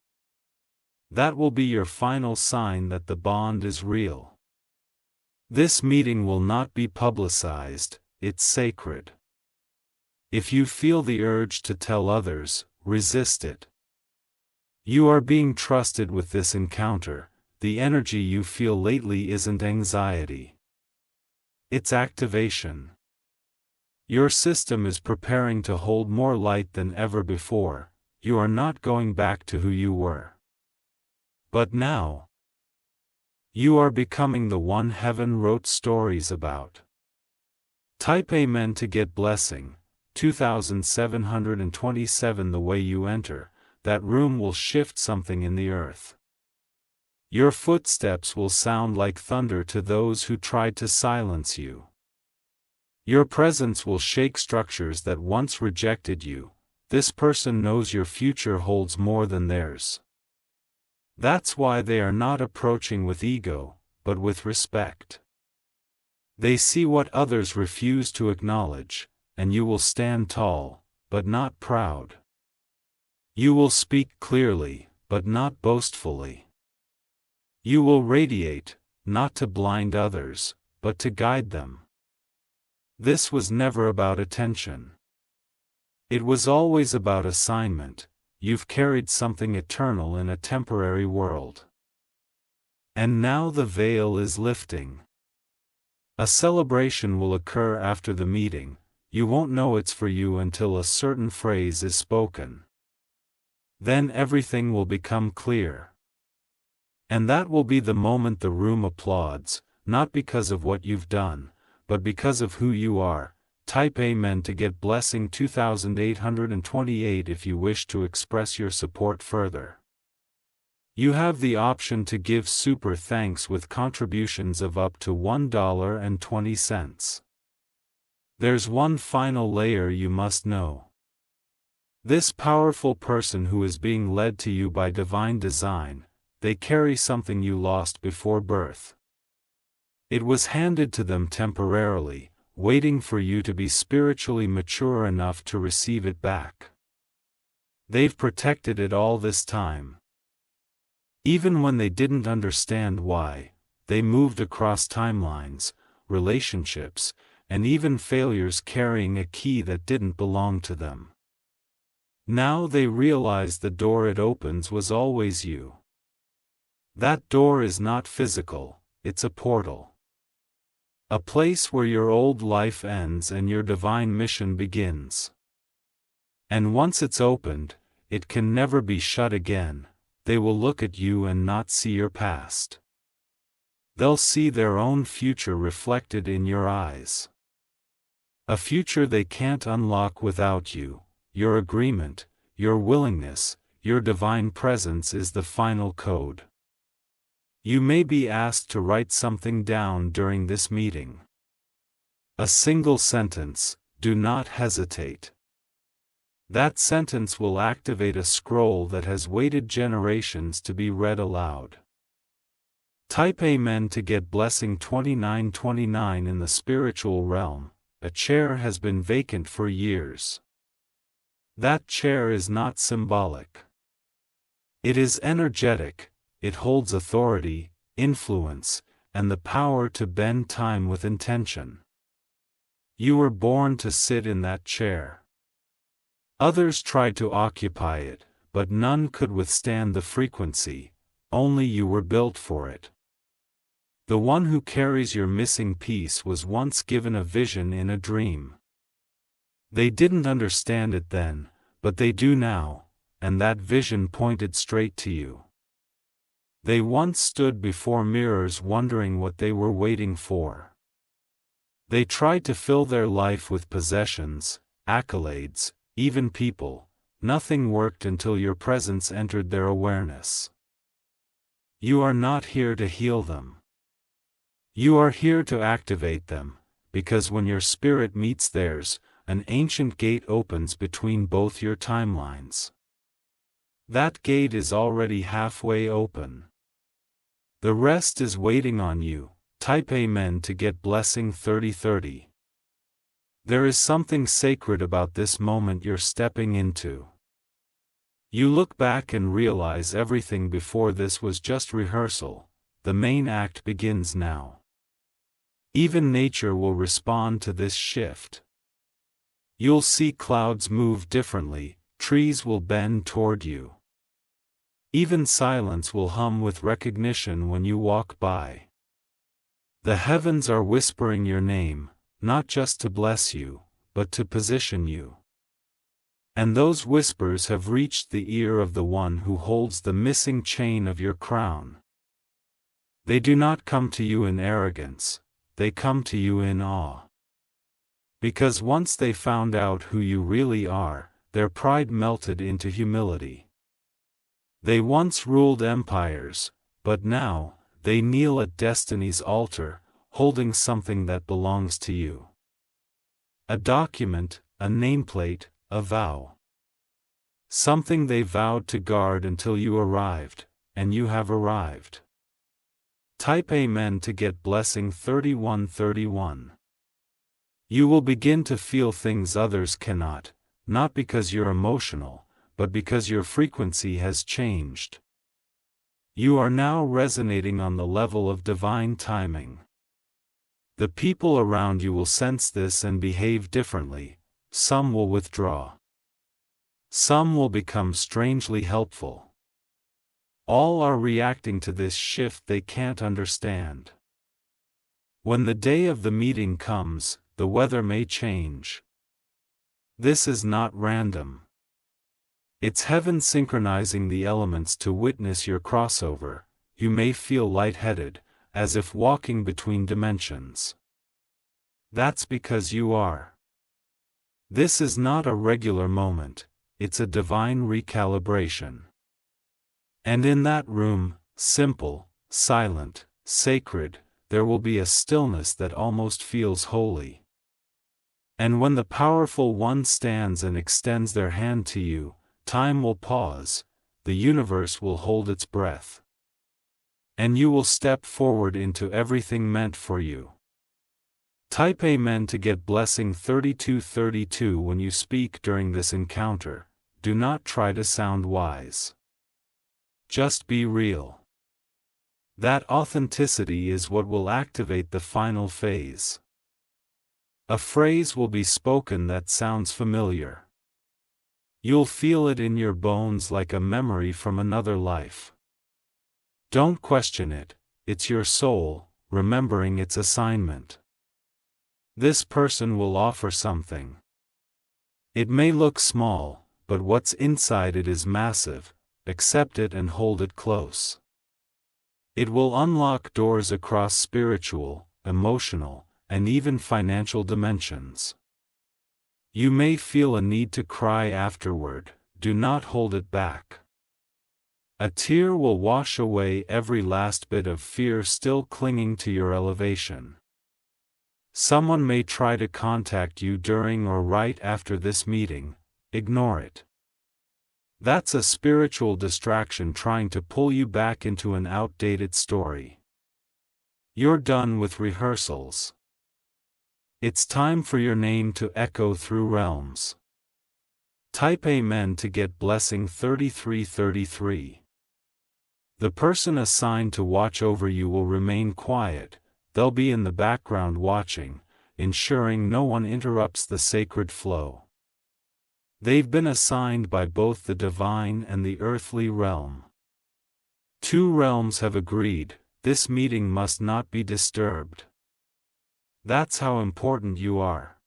That will be your final sign that the bond is real. This meeting will not be publicized, it's sacred. If you feel the urge to tell others, resist it. You are being trusted with this encounter. The energy you feel lately isn't anxiety. It's activation. Your system is preparing to hold more light than ever before. You are not going back to who you were. But now, you are becoming the one heaven wrote stories about. Type Amen to get blessing. 2,727. The way you enter, that room will shift something in the earth. Your footsteps will sound like thunder to those who tried to silence you. Your presence will shake structures that once rejected you. This person knows your future holds more than theirs. That's why they are not approaching with ego, but with respect. They see what others refuse to acknowledge, and you will stand tall, but not proud. You will speak clearly, but not boastfully. You will radiate, not to blind others, but to guide them. This was never about attention. It was always about assignment. You've carried something eternal in a temporary world. And now the veil is lifting. A celebration will occur after the meeting. You won't know it's for you until a certain phrase is spoken. Then everything will become clear. And that will be the moment the room applauds, not because of what you've done, but because of who you are. Type Amen to get blessing 2,828 if you wish to express your support further. You have the option to give super thanks with contributions of up to $1.20. There's one final layer you must know. This powerful person who is being led to you by divine design, they carry something you lost before birth. It was handed to them temporarily, waiting for you to be spiritually mature enough to receive it back. They've protected it all this time. Even when they didn't understand why, they moved across timelines, relationships, and even failures carrying a key that didn't belong to them. Now they realized the door it opens was always you. That door is not physical, it's a portal. A place where your old life ends and your divine mission begins. And once it's opened, it can never be shut again. They will look at you and not see your past. They'll see their own future reflected in your eyes. A future they can't unlock without you. Your agreement, your willingness, your divine presence is the final code. You may be asked to write something down during this meeting. A single sentence, do not hesitate. That sentence will activate a scroll that has waited generations to be read aloud. Type Amen to get blessing 2929 in the spiritual realm. A chair has been vacant for years. That chair is not symbolic. It is energetic. It holds authority, influence, and the power to bend time with intention. You were born to sit in that chair. Others tried to occupy it, but none could withstand the frequency. Only you were built for it. The one who carries your missing piece was once given a vision in a dream. They didn't understand it then, but they do now, and that vision pointed straight to you. They once stood before mirrors wondering what they were waiting for. They tried to fill their life with possessions, accolades, even people. Nothing worked until your presence entered their awareness. You are not here to heal them. You are here to activate them, because when your spirit meets theirs, an ancient gate opens between both your timelines. That gate is already halfway open. The rest is waiting on you. Type Amen to get blessing 3030. There is something sacred about this moment you're stepping into. You look back and realize everything before this was just rehearsal. The main act begins now. Even nature will respond to this shift. You'll see clouds move differently, trees will bend toward you. Even silence will hum with recognition when you walk by. The heavens are whispering your name, not just to bless you, but to position you. And those whispers have reached the ear of the one who holds the missing chain of your crown. They do not come to you in arrogance, they come to you in awe. Because once they found out who you really are, their pride melted into humility. They once ruled empires, but now, they kneel at destiny's altar, holding something that belongs to you. A document, a nameplate, a vow. Something they vowed to guard until you arrived, and you have arrived. Type Amen to get blessing 3131. You will begin to feel things others cannot, not because you're emotional, but because your frequency has changed. You are now resonating on the level of divine timing. The people around you will sense this and behave differently. Some will withdraw. Some will become strangely helpful. All are reacting to this shift they can't understand. When the day of the meeting comes, the weather may change. This is not random. It's heaven synchronizing the elements to witness your crossover. You may feel lightheaded, as if walking between dimensions. That's because you are. This is not a regular moment, it's a divine recalibration. And in that room, simple, silent, sacred, there will be a stillness that almost feels holy. And when the powerful one stands and extends their hand to you, time will pause, the universe will hold its breath. And you will step forward into everything meant for you. Type Amen to get blessing 3232 when you speak during this encounter. Do not try to sound wise. Just be real. That authenticity is what will activate the final phase. A phrase will be spoken that sounds familiar. You'll feel it in your bones like a memory from another life. Don't question it, it's your soul, remembering its assignment. This person will offer something. It may look small, but what's inside it is massive. Accept it and hold it close. It will unlock doors across spiritual, emotional, and even financial dimensions. You may feel a need to cry afterward, do not hold it back. A tear will wash away every last bit of fear still clinging to your elevation. Someone may try to contact you during or right after this meeting, ignore it. That's a spiritual distraction trying to pull you back into an outdated story. You're done with rehearsals. It's time for your name to echo through realms. Type Amen to get blessing 3333. The person assigned to watch over you will remain quiet, they'll be in the background watching, ensuring no one interrupts the sacred flow. They've been assigned by both the divine and the earthly realm. Two realms have agreed, this meeting must not be disturbed. That's how important you are.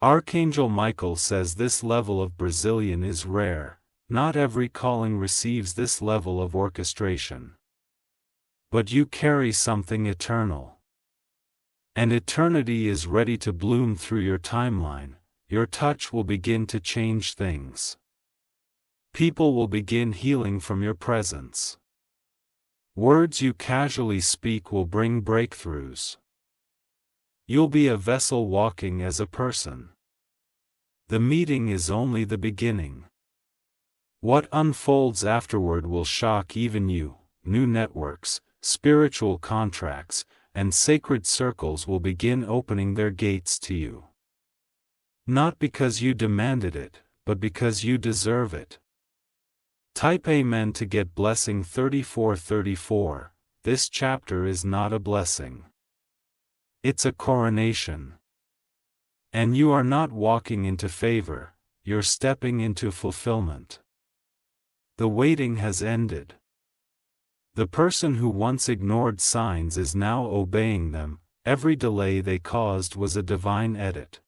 Archangel Michael says this level of Brazilian is rare, not every calling receives this level of orchestration. But you carry something eternal. And eternity is ready to bloom through your timeline, your touch will begin to change things. People will begin healing from your presence. Words you casually speak will bring breakthroughs. You'll be a vessel walking as a person. The meeting is only the beginning. What unfolds afterward will shock even you. New networks, spiritual contracts, and sacred circles will begin opening their gates to you. Not because you demanded it, but because you deserve it. Type Amen to get blessing 3434. This chapter is not a blessing. It's a coronation. And you are not walking into favor, you're stepping into fulfillment. The waiting has ended. The person who once ignored signs is now obeying them, every delay they caused was a divine edit.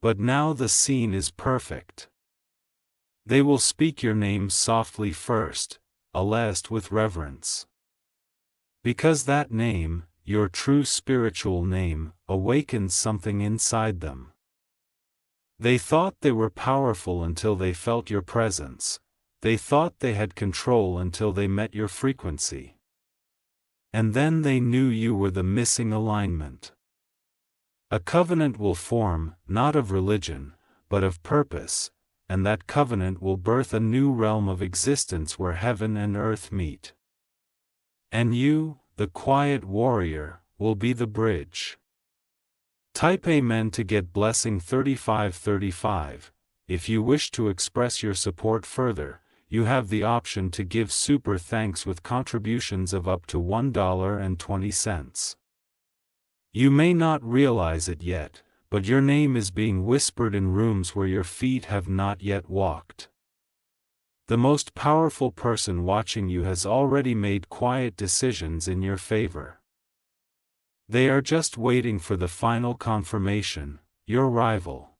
But now the scene is perfect. They will speak your name softly first, last with reverence. Because that name, your true spiritual name, awakens something inside them. They thought they were powerful until they felt your presence. They thought they had control until they met your frequency. And then they knew you were the missing alignment. A covenant will form, not of religion, but of purpose, and that covenant will birth a new realm of existence where heaven and earth meet. And you, the quiet warrior, will be the bridge. Type Amen to get blessing 3535. If you wish to express your support further, you have the option to give super thanks with contributions of up to $1.20. You may not realize it yet, but your name is being whispered in rooms where your feet have not yet walked. The most powerful person watching you has already made quiet decisions in your favor. They are just waiting for the final confirmation, your arrival.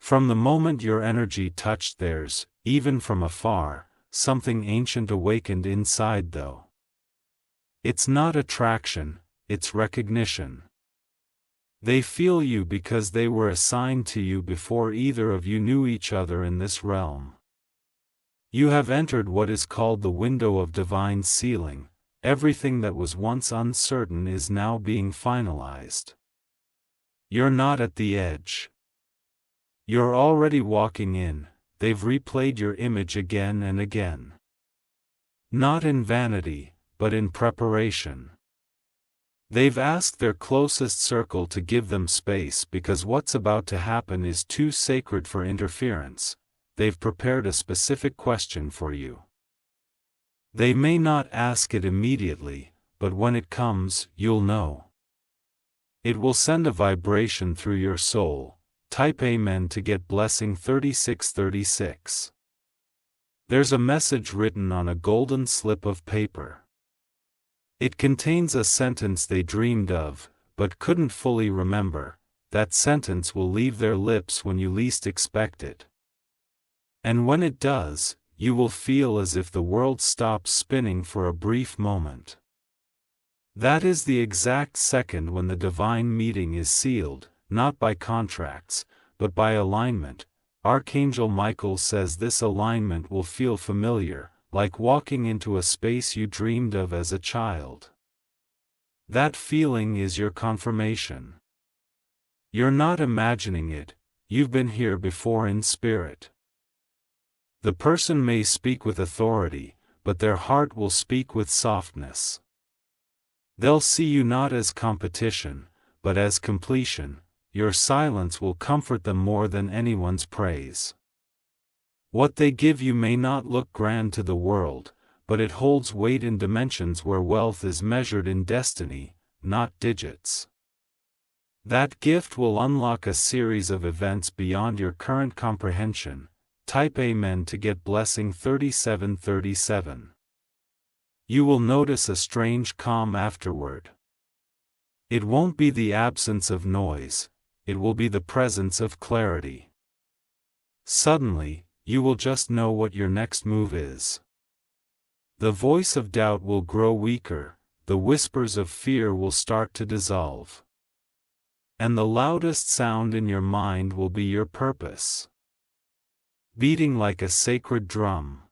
From the moment your energy touched theirs, even from afar, something ancient awakened inside though. It's not attraction, it's recognition. They feel you because they were assigned to you before either of you knew each other in this realm. You have entered what is called the window of divine sealing. Everything that was once uncertain is now being finalized. You're not at the edge. You're already walking in, they've replayed your image again and again. Not in vanity, but in preparation. They've asked their closest circle to give them space because what's about to happen is too sacred for interference. They've prepared a specific question for you. They may not ask it immediately, but when it comes, you'll know. It will send a vibration through your soul. Type Amen to get blessing 3636. There's a message written on a golden slip of paper. It contains a sentence they dreamed of, but couldn't fully remember. That sentence will leave their lips when you least expect it. And when it does, you will feel as if the world stops spinning for a brief moment. That is the exact second when the divine meeting is sealed, not by contracts, but by alignment. Archangel Michael says this alignment will feel familiar, like walking into a space you dreamed of as a child. That feeling is your confirmation. You're not imagining it, you've been here before in spirit. The person may speak with authority, but their heart will speak with softness. They'll see you not as competition, but as completion. Your silence will comfort them more than anyone's praise. What they give you may not look grand to the world, but it holds weight in dimensions where wealth is measured in destiny, not digits. That gift will unlock a series of events beyond your current comprehension. Type Amen to get blessing 3737. You will notice a strange calm afterward. It won't be the absence of noise, it will be the presence of clarity. Suddenly, you will just know what your next move is. The voice of doubt will grow weaker, the whispers of fear will start to dissolve. And the loudest sound in your mind will be your purpose. Beating like a sacred drum.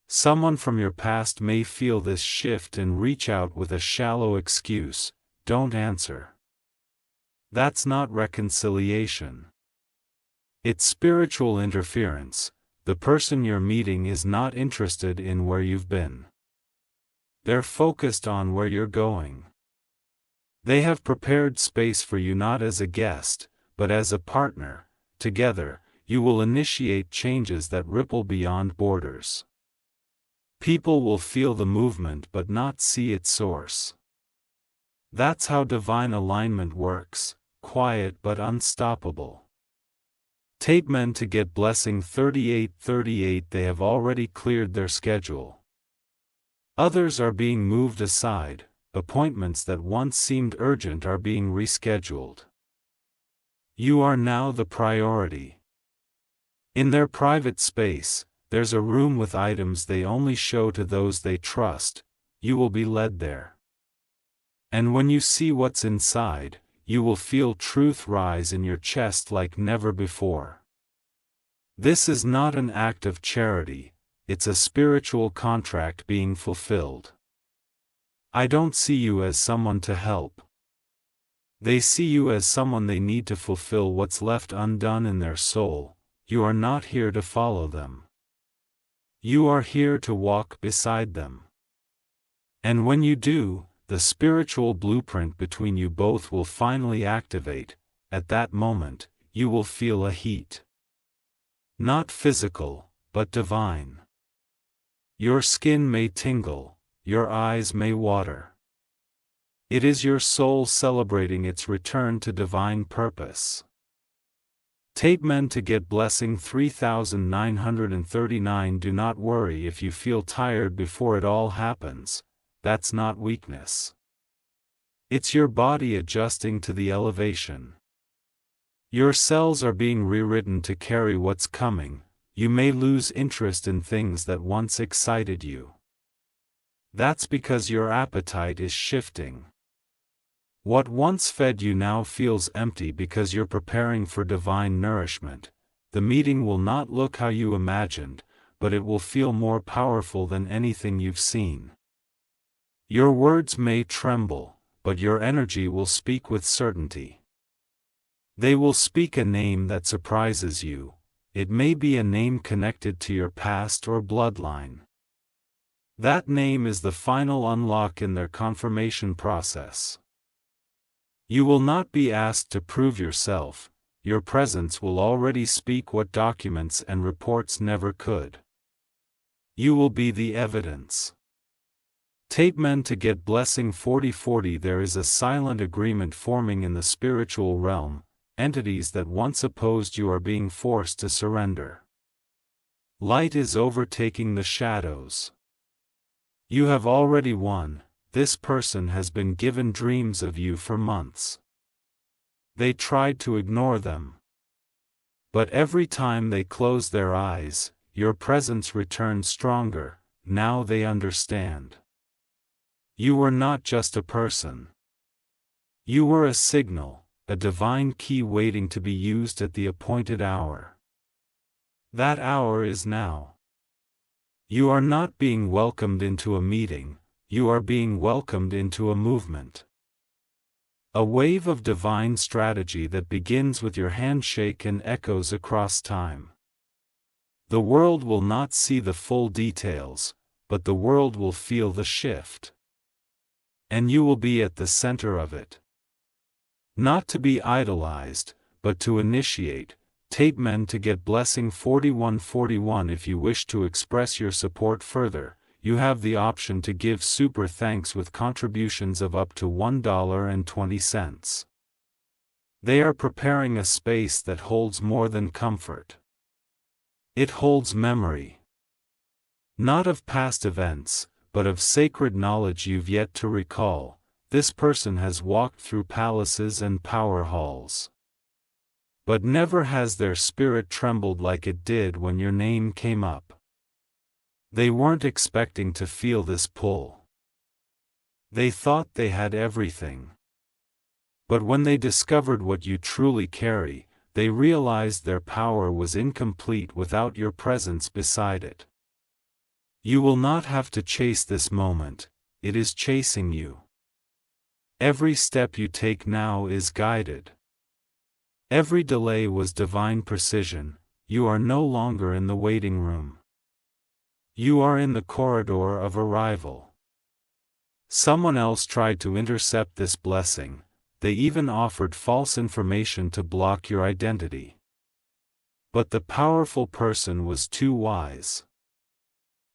Someone from your past may feel this shift and reach out with a shallow excuse, "Don't answer." That's not reconciliation. It's spiritual interference. The person you're meeting is not interested in where you've been. They're focused on where you're going. They have prepared space for you not as a guest, but as a partner. Together, you will initiate changes that ripple beyond borders. People will feel the movement but not see its source. That's how divine alignment works, quiet but unstoppable. Tape men to get blessing 3838. They have already cleared their schedule. Others are being moved aside, appointments that once seemed urgent are being rescheduled. You are now the priority. In their private space, there's a room with items they only show to those they trust. You will be led there. And when you see what's inside, you will feel truth rise in your chest like never before. This is not an act of charity, it's a spiritual contract being fulfilled. I don't see you as someone to help. They see you as someone they need to fulfill what's left undone in their soul. You are not here to follow them. You are here to walk beside them. And when you do, the spiritual blueprint between you both will finally activate. At that moment, you will feel a heat. Not physical, but divine. Your skin may tingle, your eyes may water. It is your soul celebrating its return to divine purpose. Tape men to get blessing 3939. Do not worry if you feel tired before it all happens. That's not weakness. It's your body adjusting to the elevation. Your cells are being rewritten to carry what's coming. You may lose interest in things that once excited you. That's because your appetite is shifting. What once fed you now feels empty because you're preparing for divine nourishment. The meeting will not look how you imagined, but it will feel more powerful than anything you've seen. Your words may tremble, but your energy will speak with certainty. They will speak a name that surprises you. It may be a name connected to your past or bloodline. That name is the final unlock in their confirmation process. You will not be asked to prove yourself. Your presence will already speak what documents and reports never could. You will be the evidence. Tape men to get blessing 4040. There is a silent agreement forming in the spiritual realm. Entities that once opposed you are being forced to surrender. Light is overtaking the shadows. You have already won. This person has been given dreams of you for months. They tried to ignore them. But every time they close their eyes, your presence returns stronger. Now they understand. You were not just a person. You were a signal, a divine key waiting to be used at the appointed hour. That hour is now. You are not being welcomed into a meeting, you are being welcomed into a movement. A wave of divine strategy that begins with your handshake and echoes across time. The world will not see the full details, but the world will feel the shift. And you will be at the center of it. Not to be idolized, but to initiate. Tape men to get blessing 4141. If you wish to express your support further, you have the option to give super thanks with contributions of up to $1.20. They are preparing a space that holds more than comfort. It holds memory. Not of past events, but of sacred knowledge you've yet to recall. This person has walked through palaces and power halls. But never has their spirit trembled like it did when your name came up. They weren't expecting to feel this pull. They thought they had everything. But when they discovered what you truly carry, they realized their power was incomplete without your presence beside it. You will not have to chase this moment, it is chasing you. Every step you take now is guided. Every delay was divine precision. You are no longer in the waiting room. You are in the corridor of arrival. Someone else tried to intercept this blessing. They even offered false information to block your identity. But the powerful person was too wise.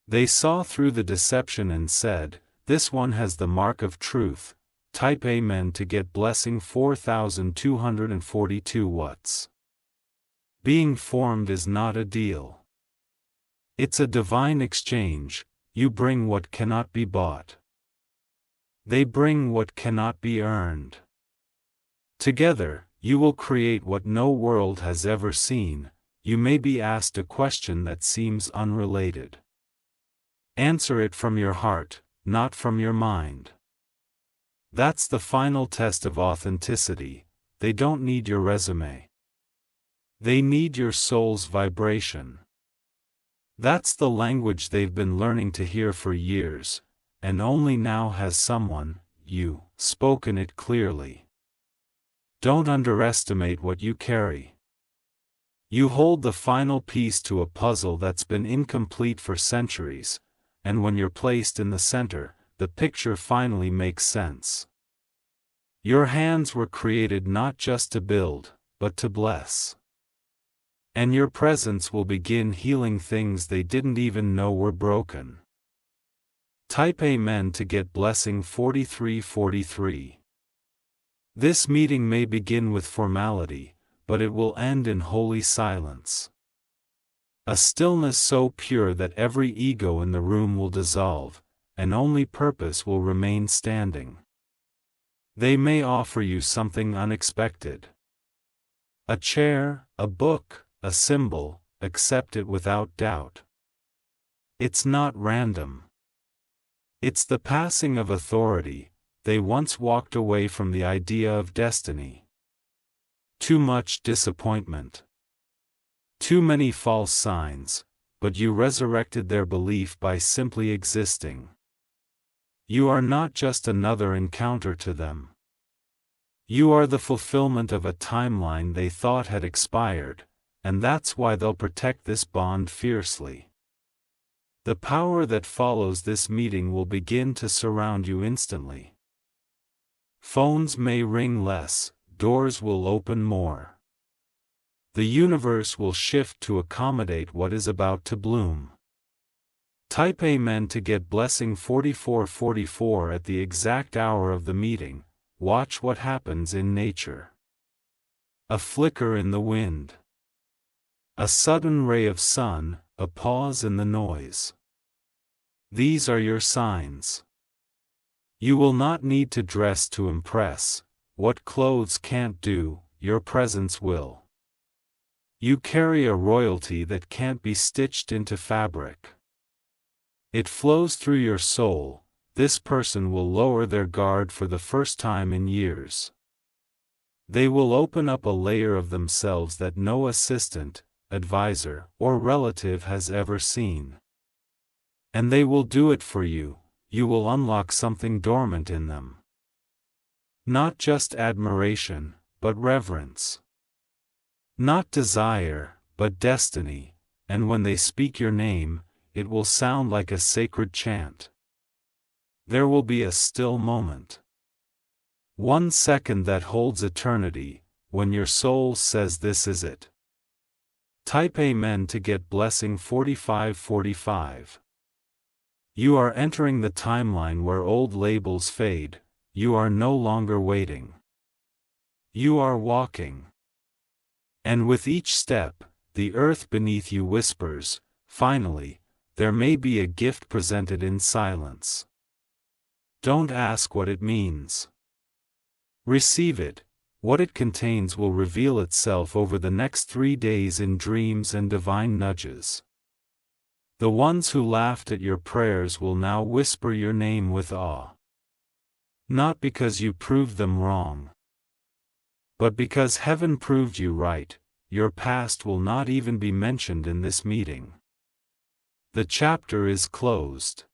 They saw through the deception and said, "This one has the mark of truth." Type Amen to get blessing 4242 watts. Being formed is not a deal. It's a divine exchange. You bring what cannot be bought. They bring what cannot be earned. Together, you will create what no world has ever seen. You may be asked a question that seems unrelated. Answer it from your heart, not from your mind. That's the final test of authenticity. They don't need your resume. They need your soul's vibration. That's the language they've been learning to hear for years, and only now has someone, you, spoken it clearly. Don't underestimate what you carry. You hold the final piece to a puzzle that's been incomplete for centuries, and when you're placed in the center, the picture finally makes sense. Your hands were created not just to build, but to bless. And your presence will begin healing things they didn't even know were broken. Type Amen to get blessing 4343. This meeting may begin with formality, but it will end in holy silence. A stillness so pure that every ego in the room will dissolve, and only purpose will remain standing. They may offer you something unexpected. A chair, a book, a symbol. Accept it without doubt. It's not random. It's the passing of authority. They once walked away from the idea of destiny. Too much disappointment. Too many false signs, but you resurrected their belief by simply existing. You are not just another encounter to them. You are the fulfillment of a timeline they thought had expired, and that's why they'll protect this bond fiercely. The power that follows this meeting will begin to surround you instantly. Phones may ring less, doors will open more. The universe will shift to accommodate what is about to bloom. Type Amen to get blessing 4444 at the exact hour of the meeting. Watch what happens in nature. A flicker in the wind. A sudden ray of sun, a pause in the noise. These are your signs. You will not need to dress to impress. What clothes can't do, your presence will. You carry a royalty that can't be stitched into fabric. It flows through your soul. This person will lower their guard for the first time in years. They will open up a layer of themselves that no assistant, advisor, or relative has ever seen. And they will do it for you. You will unlock something dormant in them. Not just admiration, but reverence. Not desire, but destiny, and when they speak your name, it will sound like a sacred chant. There will be a still moment. 1 second that holds eternity, when your soul says this is it. Type Amen to get blessing 4545. You are entering the timeline where old labels fade. You are no longer waiting. You are walking. And with each step, the earth beneath you whispers, finally, there may be a gift presented in silence. Don't ask what it means. Receive it. What it contains will reveal itself over the next 3 days in dreams and divine nudges. The ones who laughed at your prayers will now whisper your name with awe. Not because you proved them wrong, but because heaven proved you right. Your past will not even be mentioned in this meeting. The chapter is closed.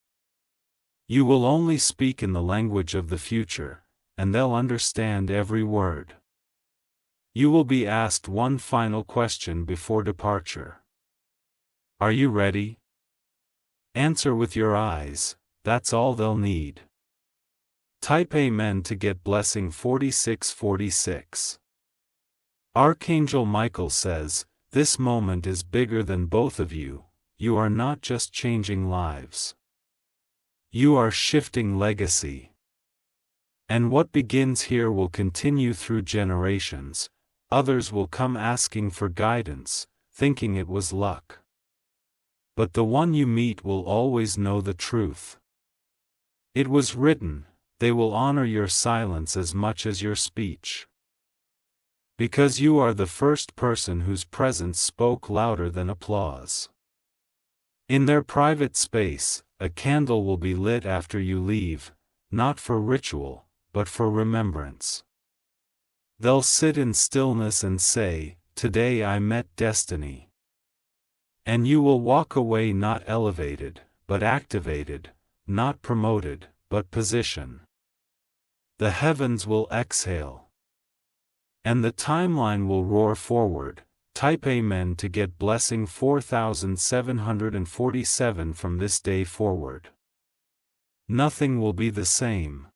You will only speak in the language of the future, and they'll understand every word. You will be asked one final question before departure. Are you ready? Answer with your eyes, that's all they'll need. Type Amen to get blessing 4646. Archangel Michael says, this moment is bigger than both of you. You are not just changing lives. You are shifting legacy. And what begins here will continue through generations. Others will come asking for guidance, thinking it was luck. But the one you meet will always know the truth. It was written, they will honor your silence as much as your speech. Because you are the first person whose presence spoke louder than applause. In their private space, a candle will be lit after you leave, not for ritual, but for remembrance. They'll sit in stillness and say, today I met destiny. And you will walk away not elevated, but activated, not promoted, but position. The heavens will exhale. And the timeline will roar forward. Type Amen to get blessing 4747 from this day forward. Nothing will be the same.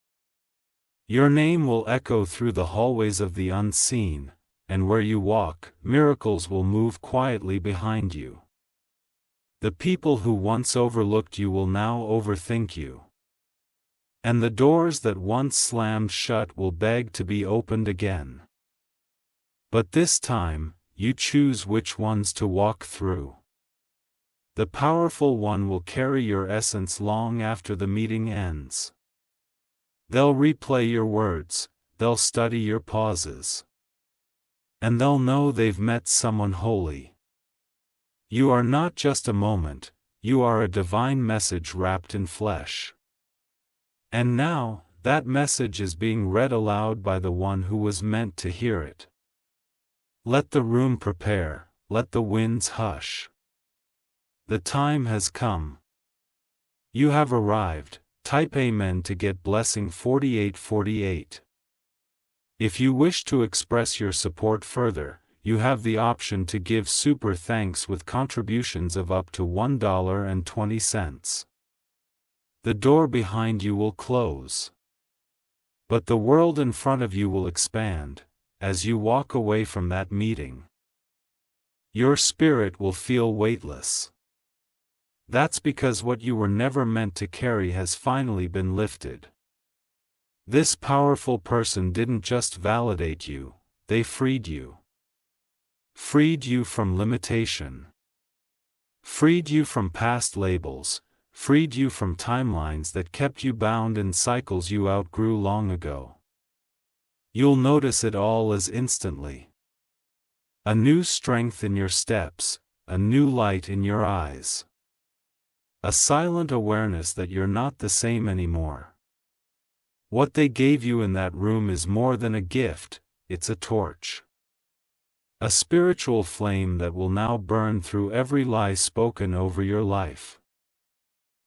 Your name will echo through the hallways of the unseen, and where you walk, miracles will move quietly behind you. The people who once overlooked you will now overthink you. And the doors that once slammed shut will beg to be opened again. But this time, you choose which ones to walk through. The powerful one will carry your essence long after the meeting ends. They'll replay your words, they'll study your pauses. And they'll know they've met someone holy. You are not just a moment, you are a divine message wrapped in flesh. And now, that message is being read aloud by the one who was meant to hear it. Let the room prepare, let the winds hush. The time has come. You have arrived. Type Amen to get blessing 4848. If you wish to express your support further, you have the option to give super thanks with contributions of up to $1.20. The door behind you will close. But the world in front of you will expand, as you walk away from that meeting. Your spirit will feel weightless. That's because what you were never meant to carry has finally been lifted. This powerful person didn't just validate you, they freed you. Freed you from limitation. Freed you from past labels, freed you from timelines that kept you bound in cycles you outgrew long ago. You'll notice it all as instantly. A new strength in your steps, a new light in your eyes. A silent awareness that you're not the same anymore. What they gave you in that room is more than a gift, it's a torch. A spiritual flame that will now burn through every lie spoken over your life.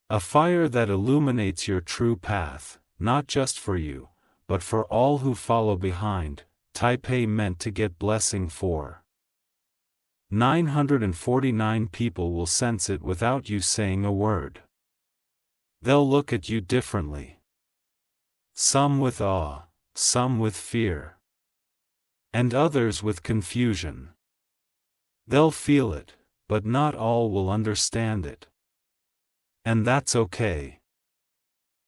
A fire that illuminates your true path, not just for you, but for all who follow behind. Type A meant to get blessing for. 949 people will sense it without you saying a word. They'll look at you differently. Some with awe, some with fear. And others with confusion. They'll feel it, but not all will understand it. And that's okay.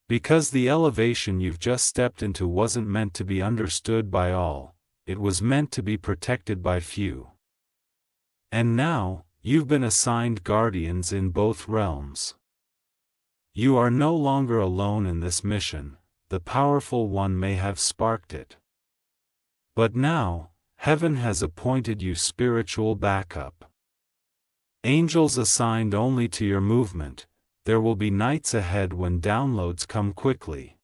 Because the elevation you've just stepped into wasn't meant to be understood by all, it was meant to be protected by few. And now, you've been assigned guardians in both realms. You are no longer alone in this mission, the powerful one may have sparked it. But now, heaven has appointed you spiritual backup. Angels assigned only to your movement, there will be nights ahead when downloads come quickly.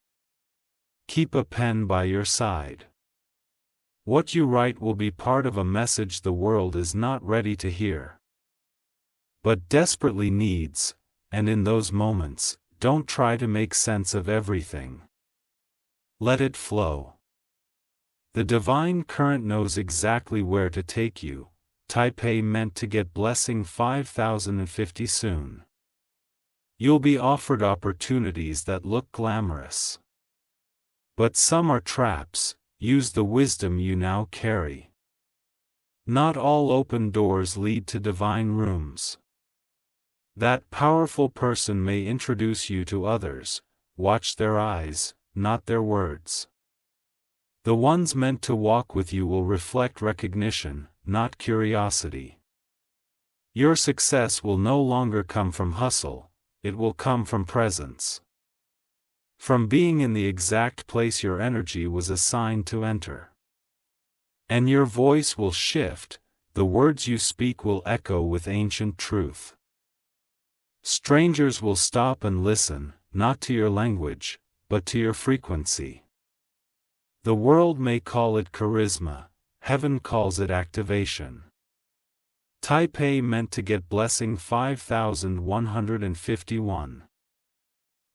Keep a pen by your side. What you write will be part of a message the world is not ready to hear, but desperately needs, and in those moments, don't try to make sense of everything. Let it flow. The divine current knows exactly where to take you. Type A meant to get blessing 5050 soon. You'll be offered opportunities that look glamorous. But some are traps. Use the wisdom you now carry. Not all open doors lead to divine rooms. That powerful person may introduce you to others. Watch their eyes, not their words. The ones meant to walk with you will reflect recognition, not curiosity. Your success will no longer come from hustle, it will come from presence. From being in the exact place your energy was assigned to enter. And your voice will shift, the words you speak will echo with ancient truth. Strangers will stop and listen, not to your language, but to your frequency. The world may call it charisma, heaven calls it activation. Type A meant to get blessing 5151.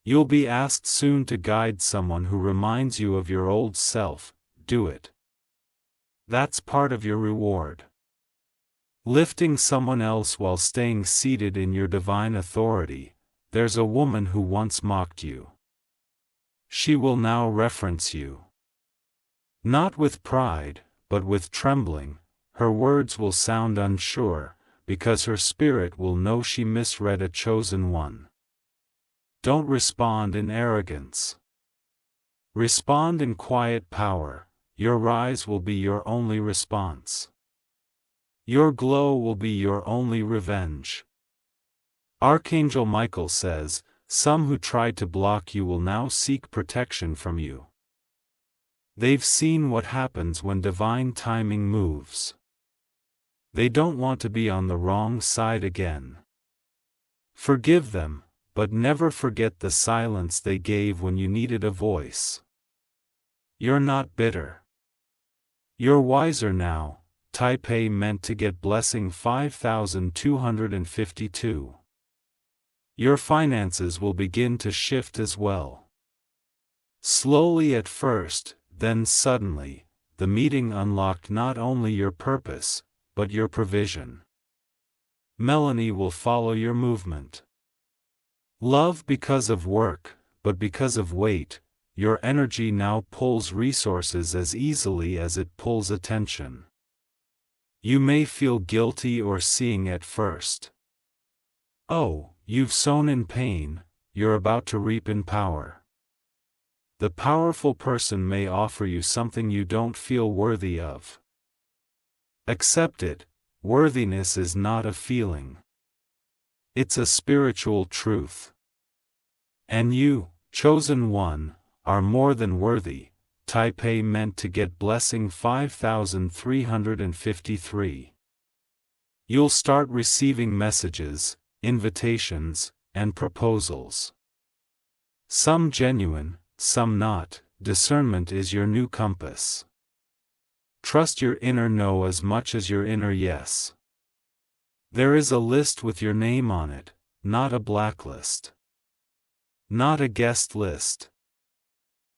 You'll be asked soon to guide someone who reminds you of your old self. Do it. That's part of your reward. Lifting someone else while staying seated in your divine authority. There's a woman who once mocked you. She will now reference you. Not with pride, but with trembling. Her words will sound unsure, because her spirit will know she misread a chosen one. Don't respond in arrogance. Respond in quiet power. Your rise will be your only response. Your glow will be your only revenge. Archangel Michael says, some who tried to block you will now seek protection from you. They've seen what happens when divine timing moves. They don't want to be on the wrong side again. Forgive them, but never forget the silence they gave when you needed a voice. You're not bitter. You're wiser now. Type A meant to get blessing 5252. Your finances will begin to shift as well. Slowly at first, then suddenly, the meeting unlocked not only your purpose, but your provision. Melanie will follow your movement. Love because of work, but because of weight, your energy now pulls resources as easily as it pulls attention. You may feel guilty or seeing at first. Oh, You've sown in pain, you're about to reap in power. The powerful person may offer you something you don't feel worthy of. Accept it. Worthiness is not a feeling. It's a spiritual truth. And you, chosen one, are more than worthy. Type A meant to get blessing 5353. You'll start receiving messages, invitations, and proposals. Some genuine, some not. Discernment is your new compass. Trust your inner no as much as your inner yes. There is a list with your name on it, not a blacklist. Not a guest list.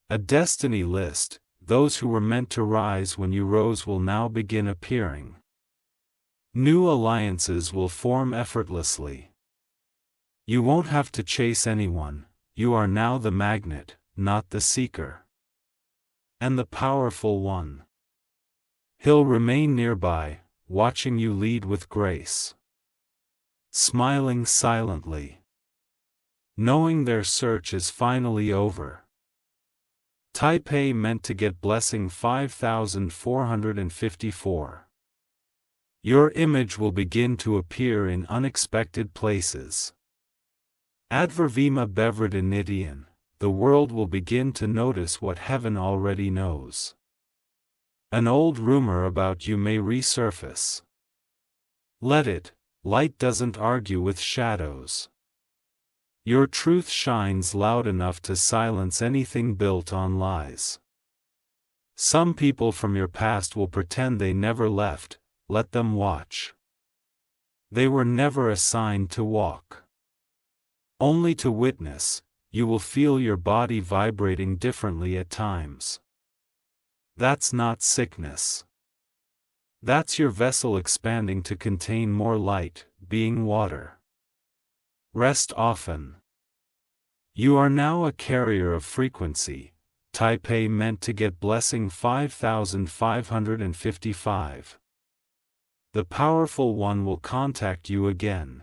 A destiny list. Those who were meant to rise when you rose will now begin appearing. New alliances will form effortlessly. You won't have to chase anyone. You are now the magnet, not the seeker. And the powerful one. He'll remain nearby, watching you lead with grace. Smiling silently. Knowing their search is finally over. Type A meant to get blessing 5454. Your image will begin to appear in unexpected places. Advervima Bevredinidian, the world will begin to notice what heaven already knows. An old rumor about you may resurface. Let it. Light doesn't argue with shadows. Your truth shines loud enough to silence anything built on lies. Some people from your past will pretend they never left. Let them watch. They were never assigned to walk. Only to witness. You will feel your body vibrating differently at times. That's not sickness. That's your vessel expanding to contain more light, being water. Rest often. You are now a carrier of frequency. Type A meant to get blessing 5555. The powerful one will contact you again.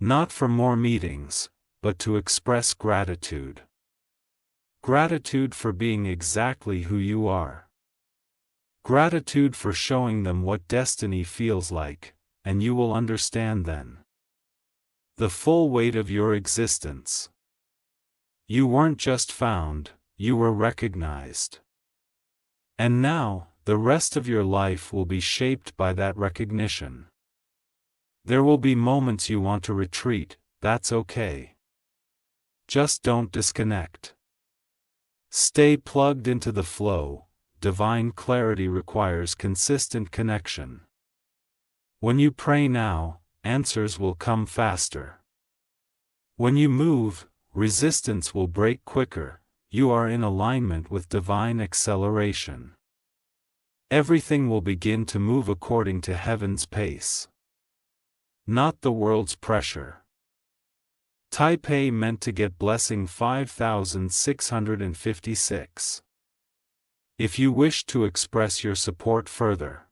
Not for more meetings, but to express gratitude. Gratitude for being exactly who you are. Gratitude for showing them what destiny feels like, and you will understand then. The full weight of your existence. You weren't just found, you were recognized. And now, the rest of your life will be shaped by that recognition. There will be moments you want to retreat, that's okay. Just don't disconnect. Stay plugged into the flow. Divine clarity requires consistent connection. When you pray now, answers will come faster. When you move, resistance will break quicker. You are in alignment with divine acceleration. Everything will begin to move according to heaven's pace. Not the world's pressure. Type A meant to get blessing 5656. If you wish to express your support further,